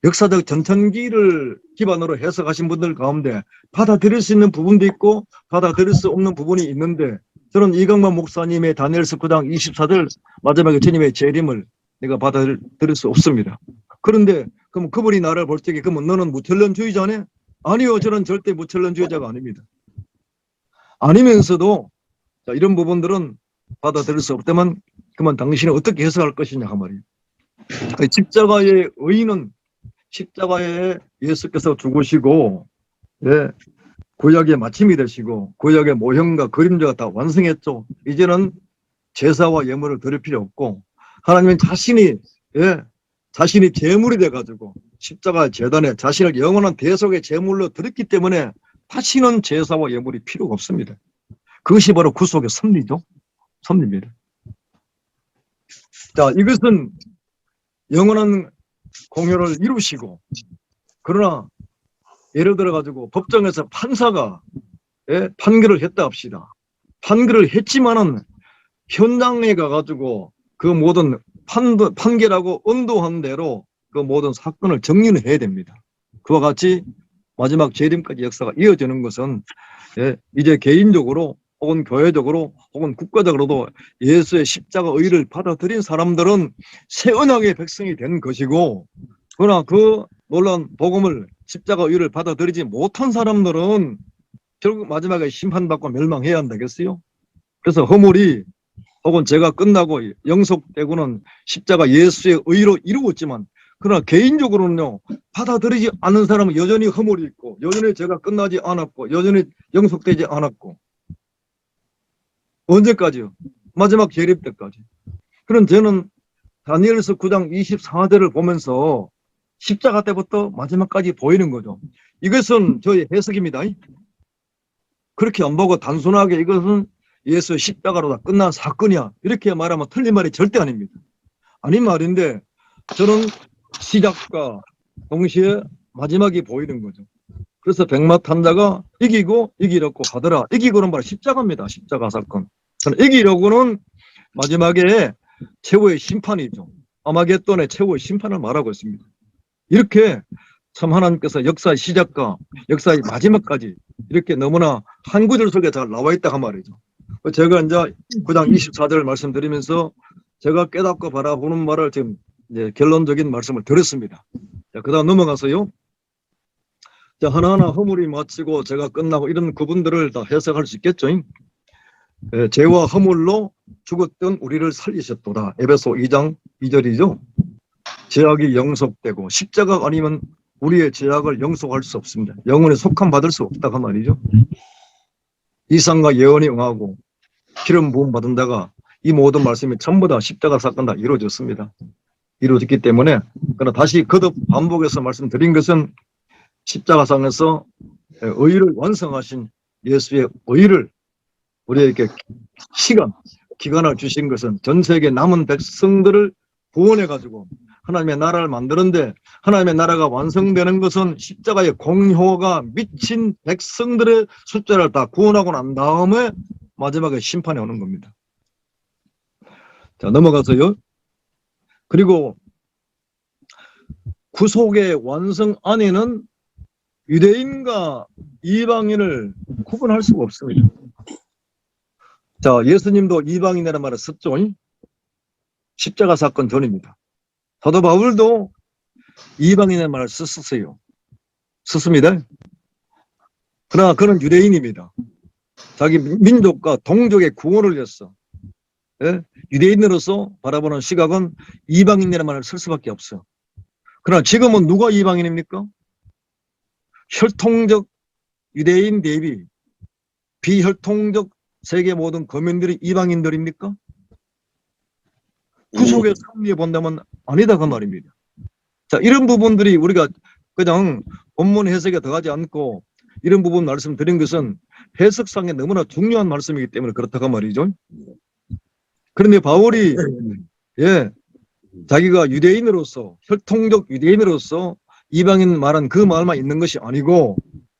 역사적 전천기를 기반으로 해석하신 분들 가운데 받아들일 수 있는 부분도 있고 받아들일 수 없는 부분이 있는데 저는 이강만 목사님의 다니엘서 9장 24절 마지막에 주님의 재림을 내가 받아들일 수 없습니다. 그런데 그럼 그분이 나를 볼 적에 그러면 너는 무천론주의자네? 아니요, 저는 절대 무천론주의자가 아닙니다. 아니면서도 자, 이런 부분들은 받아들일 수 없다면 그러면 당신이 어떻게 해석할 것이냐 그 말이에요. 십자가의 의의는 십자가에 예수께서 죽으시고 구약의 마침이 되시고 구약의 모형과 그림자가 다 완성했죠. 이제는 제사와 예물을 드릴 필요 없고 하나님은 자신이 제물이 돼가지고 십자가 재단에 자신을 영원한 대속의 제물로 드렸기 때문에 다시는 제사와 예물이 필요가 없습니다. 그것이 바로 구속의 섭리죠. 섭리입니다. 자, 이것은 영원한 공효를 이루시고 그러나 예를 들어 가지고 법정에서 판사가 판결을 했다 합시다. 판결을 했지만은 현장에 가가지고 그 모든 판결하고 언도한 대로 그 모든 사건을 정리는 해야 됩니다. 그와 같이 마지막 재림까지 역사가 이어지는 것은 이제 개인적으로 혹은 교회적으로 혹은 국가적으로도 예수의 십자가 의를 받아들인 사람들은 새 언약의 백성이 된 것이고 그러나 그 놀라운 복음을 십자가 의를 받아들이지 못한 사람들은 결국 마지막에 심판받고 멸망해야 한다겠어요? 그래서 허물이 혹은 죄가 끝나고 영속되고는 십자가 예수의 의로 이루었지만 그러나 개인적으로는요 받아들이지 않는 사람은 여전히 허물이 있고 여전히 죄가 끝나지 않았고 여전히 영속되지 않았고 언제까지요? 마지막 재림 때까지. 그런 저는 다니엘서 9장 24절을 보면서 십자가 때부터 마지막까지 보이는 거죠. 이것은 저의 해석입니다. 그렇게 안 보고 단순하게 이것은 예수의 십자가로 다 끝난 사건이야 이렇게 말하면 틀린 말이 절대 아닙니다. 아닌 말인데 저는 시작과 동시에 마지막이 보이는 거죠. 그래서 백마탄자가 이기고 이기려고 하더라. 이기고는 바로 십자가입니다. 십자가 사건. 저는 이기려고는 마지막에 최후의 심판이죠. 아마겟돈의 최후의 심판을 말하고 있습니다. 이렇게 참 하나님께서 역사의 시작과 역사의 마지막까지 이렇게 너무나 한 구절 속에 잘 나와 있다 그 말이죠. 제가 이제 9장 24절을 말씀드리면서 제가 깨닫고 바라보는 말을 지금 이제 결론적인 말씀을 드렸습니다. 자, 그 다음 넘어가서요. 자, 하나하나 허물이 마치고 제가 끝나고 이런 구분들을 다 해석할 수 있겠죠. 예, 죄와 허물로 죽었던 우리를 살리셨도다. 에베소 2장 2절이죠. 죄악이 영속되고 십자가 아니면 우리의 죄악을 영속할 수 없습니다. 영원히 속함 받을 수 없다 그 말이죠. 이상과 예언이 응하고 기름 부음 받은 자가 이 모든 말씀이 전부 다 십자가 사건 다 이루어졌습니다. 이루어졌기 때문에 그러나 다시 거듭 반복해서 말씀드린 것은 십자가상에서 의를 완성하신 예수의 의를 우리에게 기간을 주신 것은 전 세계 남은 백성들을 구원해가지고 하나님의 나라를 만드는데 하나님의 나라가 완성되는 것은 십자가의 공효가 미친 백성들의 숫자를 다 구원하고 난 다음에 마지막에 심판에 오는 겁니다. 자, 넘어가서요. 그리고 구속의 완성 안에는 유대인과 이방인을 구분할 수가 없습니다. 자, 예수님도 이방인이라는 말을 썼죠. 십자가 사건 전입니다. 사도 바울도 이방인이라는 말을 썼어요. 썼습니다. 그러나 그는 유대인입니다. 자기 민족과 동족의 구원을 위해서 유대인으로서 바라보는 시각은 이방인이라는 말을 쓸 수밖에 없어요. 그러나 지금은 누가 이방인입니까? 혈통적 유대인 대비 비혈통적 세계 모든 거민들이 이방인들입니까? 구속의 승리에 본다면 아니다 그 말입니다. 자, 이런 부분들이 우리가 그냥 본문 해석에 들어가지 않고 이런 부분 말씀드린 것은 해석상에 너무나 중요한 말씀이기 때문에 그렇다고 말이죠. 그런데 바울이 자기가 유대인으로서 혈통적 유대인으로서 이방인 말한 그 말만 있는 것이 아니고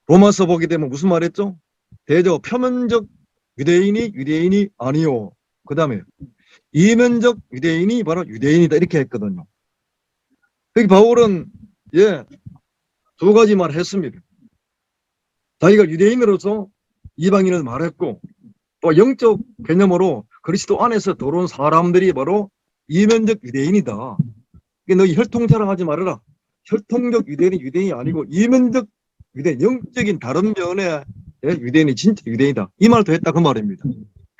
로마서 보게 되면 무슨 말했죠? 대저 표면적 유대인이 아니요. 그 다음에 이면적 유대인이 바로 유대인이다 이렇게 했거든요. 여기 바울은 두 가지 말을 했습니다. 자기가 유대인으로서 이방인을 말했고 또 영적 개념으로 그리스도 안에서 들어온 사람들이 바로 이면적 유대인이다. 너희 혈통 자랑하지 말아라. 혈통적 유대인이 아니고 이면적 유대인, 영적인 다른 면의 유대인이 진짜 유대인이다. 이 말도 했다 그 말입니다.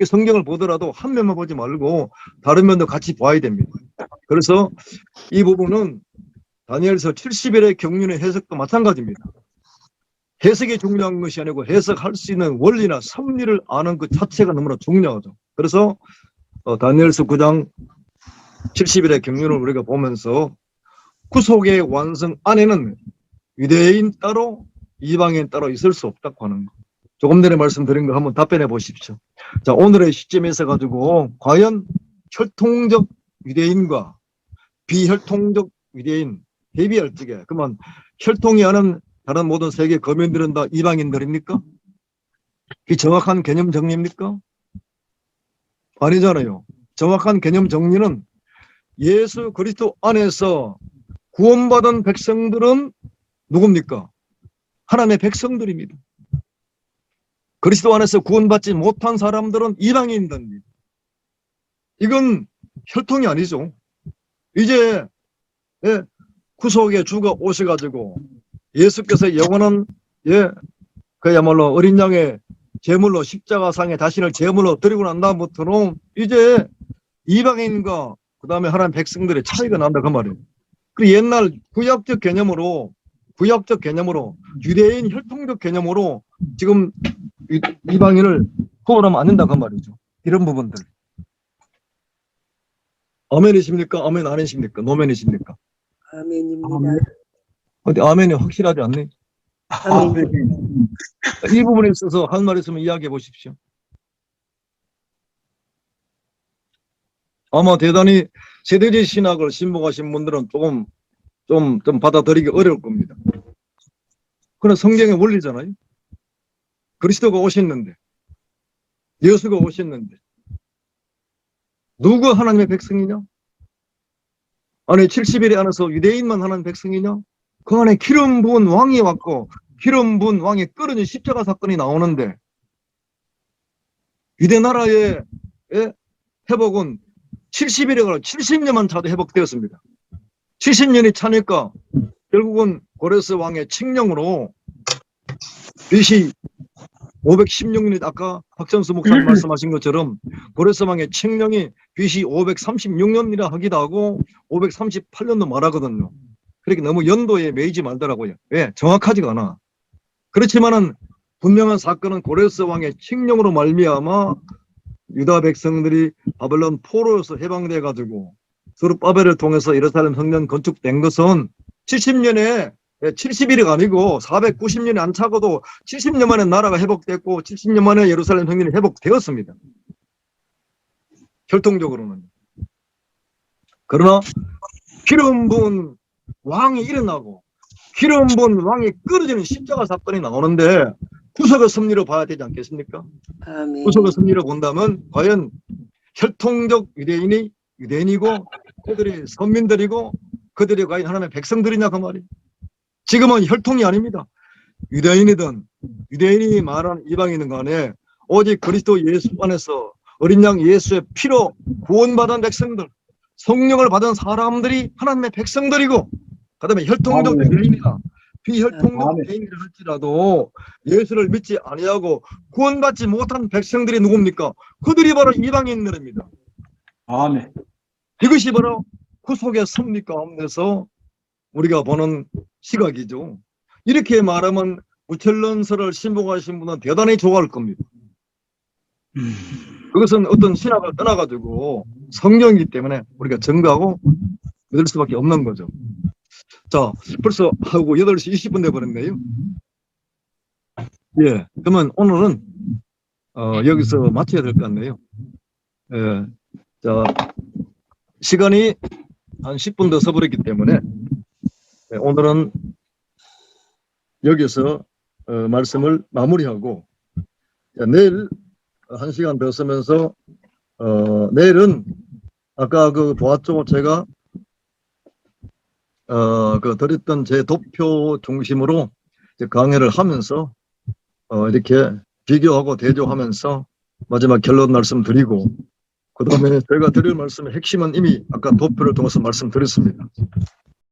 성경을 보더라도 한 면만 보지 말고 다른 면도 같이 봐야 됩니다. 그래서 이 부분은 다니엘서 70일의 경륜의 해석과 마찬가지입니다. 해석이 중요한 것이 아니고 해석할 수 있는 원리나 섭리를 아는 그 자체가 너무나 중요하죠. 그래서 다니엘서 9장 70일의 경륜을 우리가 보면서 구속의 완성 안에는 유대인 따로 이방인 따로 있을 수 없다고 하는 거. 조금 전에 말씀드린 거 한번 답변해 보십시오. 자, 오늘의 시점에서 가지고 과연 혈통적 유대인과 비혈통적 유대인 대비할 적에 그러면 혈통이 아는 다른 모든 세계 거민들은 다 이방인들입니까? 이 정확한 개념 정리입니까? 아니잖아요. 정확한 개념 정리는 예수 그리스도 안에서 구원받은 백성들은 누굽니까? 하나님의 백성들입니다. 그리스도 안에서 구원받지 못한 사람들은 이방인들입니다. 이건 혈통이 아니죠. 이제 구속의 주가 오셔가지고 예수께서 영원한 그야말로 어린 양의 제물로 십자가상에 자신을 제물로 드리고 난 다음부터는 이제 이방인과 그 다음에 하나님 백성들의 차이가 난다 그 말이에요. 그 옛날 구약적 개념으로 유대인 혈통적 개념으로 지금 이방인을 구분하면 안 된다 그 말이죠. 이런 부분들. 아멘이십니까? 아멘 아니십니까? 노멘이십니까? 아멘입니다. 근데 아멘이 확실하지 않네. 아멘. 이 부분에 있어서 한 말 있으면 이야기해 보십시오. 아마 대단히 세대주의 신학을 신봉하신 분들은 좀 받아들이기 어려울 겁니다. 그건 성경의 원리잖아요. 그리스도가 오셨는데, 예수가 오셨는데, 누가 하나님의 백성이냐? 아니 70일 안에서 유대인만 하나님의 백성이냐? 그 안에 기름 부은 왕이 왔고 기름 부은 왕이 끌어진 십자가 사건이 나오는데 유대 나라의 회복은 70일에 걸려 70년만 차도 회복되었습니다. 70년이 차니까 결국은 고레스 왕의 칙령으로 BC 516년에 아까 박전수 목사님 말씀하신 것처럼 고레스왕의 칙령이 BC 536년이라 하기도 하고 538년도 말하거든요. 그렇게 너무 연도에 매이지 말더라고요. 왜? 정확하지가 않아. 그렇지만은 분명한 사건은 고레스 왕의 칙령으로 말미암아 유다 백성들이 바벨론 포로에서 해방돼 가지고 스룹바벨을 통해서 예루살렘 성전 건축된 것은 70년에 70일이 아니고 490년이 안 차고도 70년 만에 나라가 회복됐고 70년 만에 예루살렘 성전이 회복되었습니다. 혈통적으로는. 그러나 기름 부은 왕이 일어나고 기름 부은 왕이 끊어지는 십자가 사건이 나오는데 구속의 섭리로 봐야 되지 않겠습니까? 아멘. 구속의 섭리로 본다면 과연 혈통적 유대인이 유대인이고 그들이 선민들이고 그들이 과연 하나님의 백성들이냐 그 말이. 지금은 혈통이 아닙니다. 유대인이든 유대인이 말하는 이방인은 간에 오직 그리스도 예수 안에서 어린 양 예수의 피로 구원받은 백성들, 성령을 받은 사람들이 하나님의 백성들이고 그 다음에 혈통적 아멘. 유대인이나 비혈통적 아멘. 유대인이라 할지라도 예수를 믿지 아니하고 구원받지 못한 백성들이 누굽니까? 그들이 바로 이방인들입니다. 아멘. 이것이 바로 구속의 섭리 가운데서 우리가 보는 시각이죠. 이렇게 말하면 무천론설을 신봉하신 분은 대단히 좋아할 겁니다. 그것은 어떤 신학을 떠나가지고 성경이기 때문에 우리가 증거하고 믿을 수밖에 없는 거죠. 자, 벌써 하고 8시 20분 돼버렸네요. 예, 그러면 오늘은 여기서 마쳐야 될 것 같네요. 예, 자, 시간이 한 10분 더 써버렸기 때문에 오늘은 여기서 말씀을 마무리하고 내일 1시간 더 쓰면서 내일은 아까 그 보았죠? 제가 그 드렸던 제 도표 중심으로 이제 강의를 하면서 이렇게 비교하고 대조하면서 마지막 결론 말씀드리고 그 다음에 제가 드릴 말씀의 핵심은 이미 아까 도표를 통해서 말씀드렸습니다.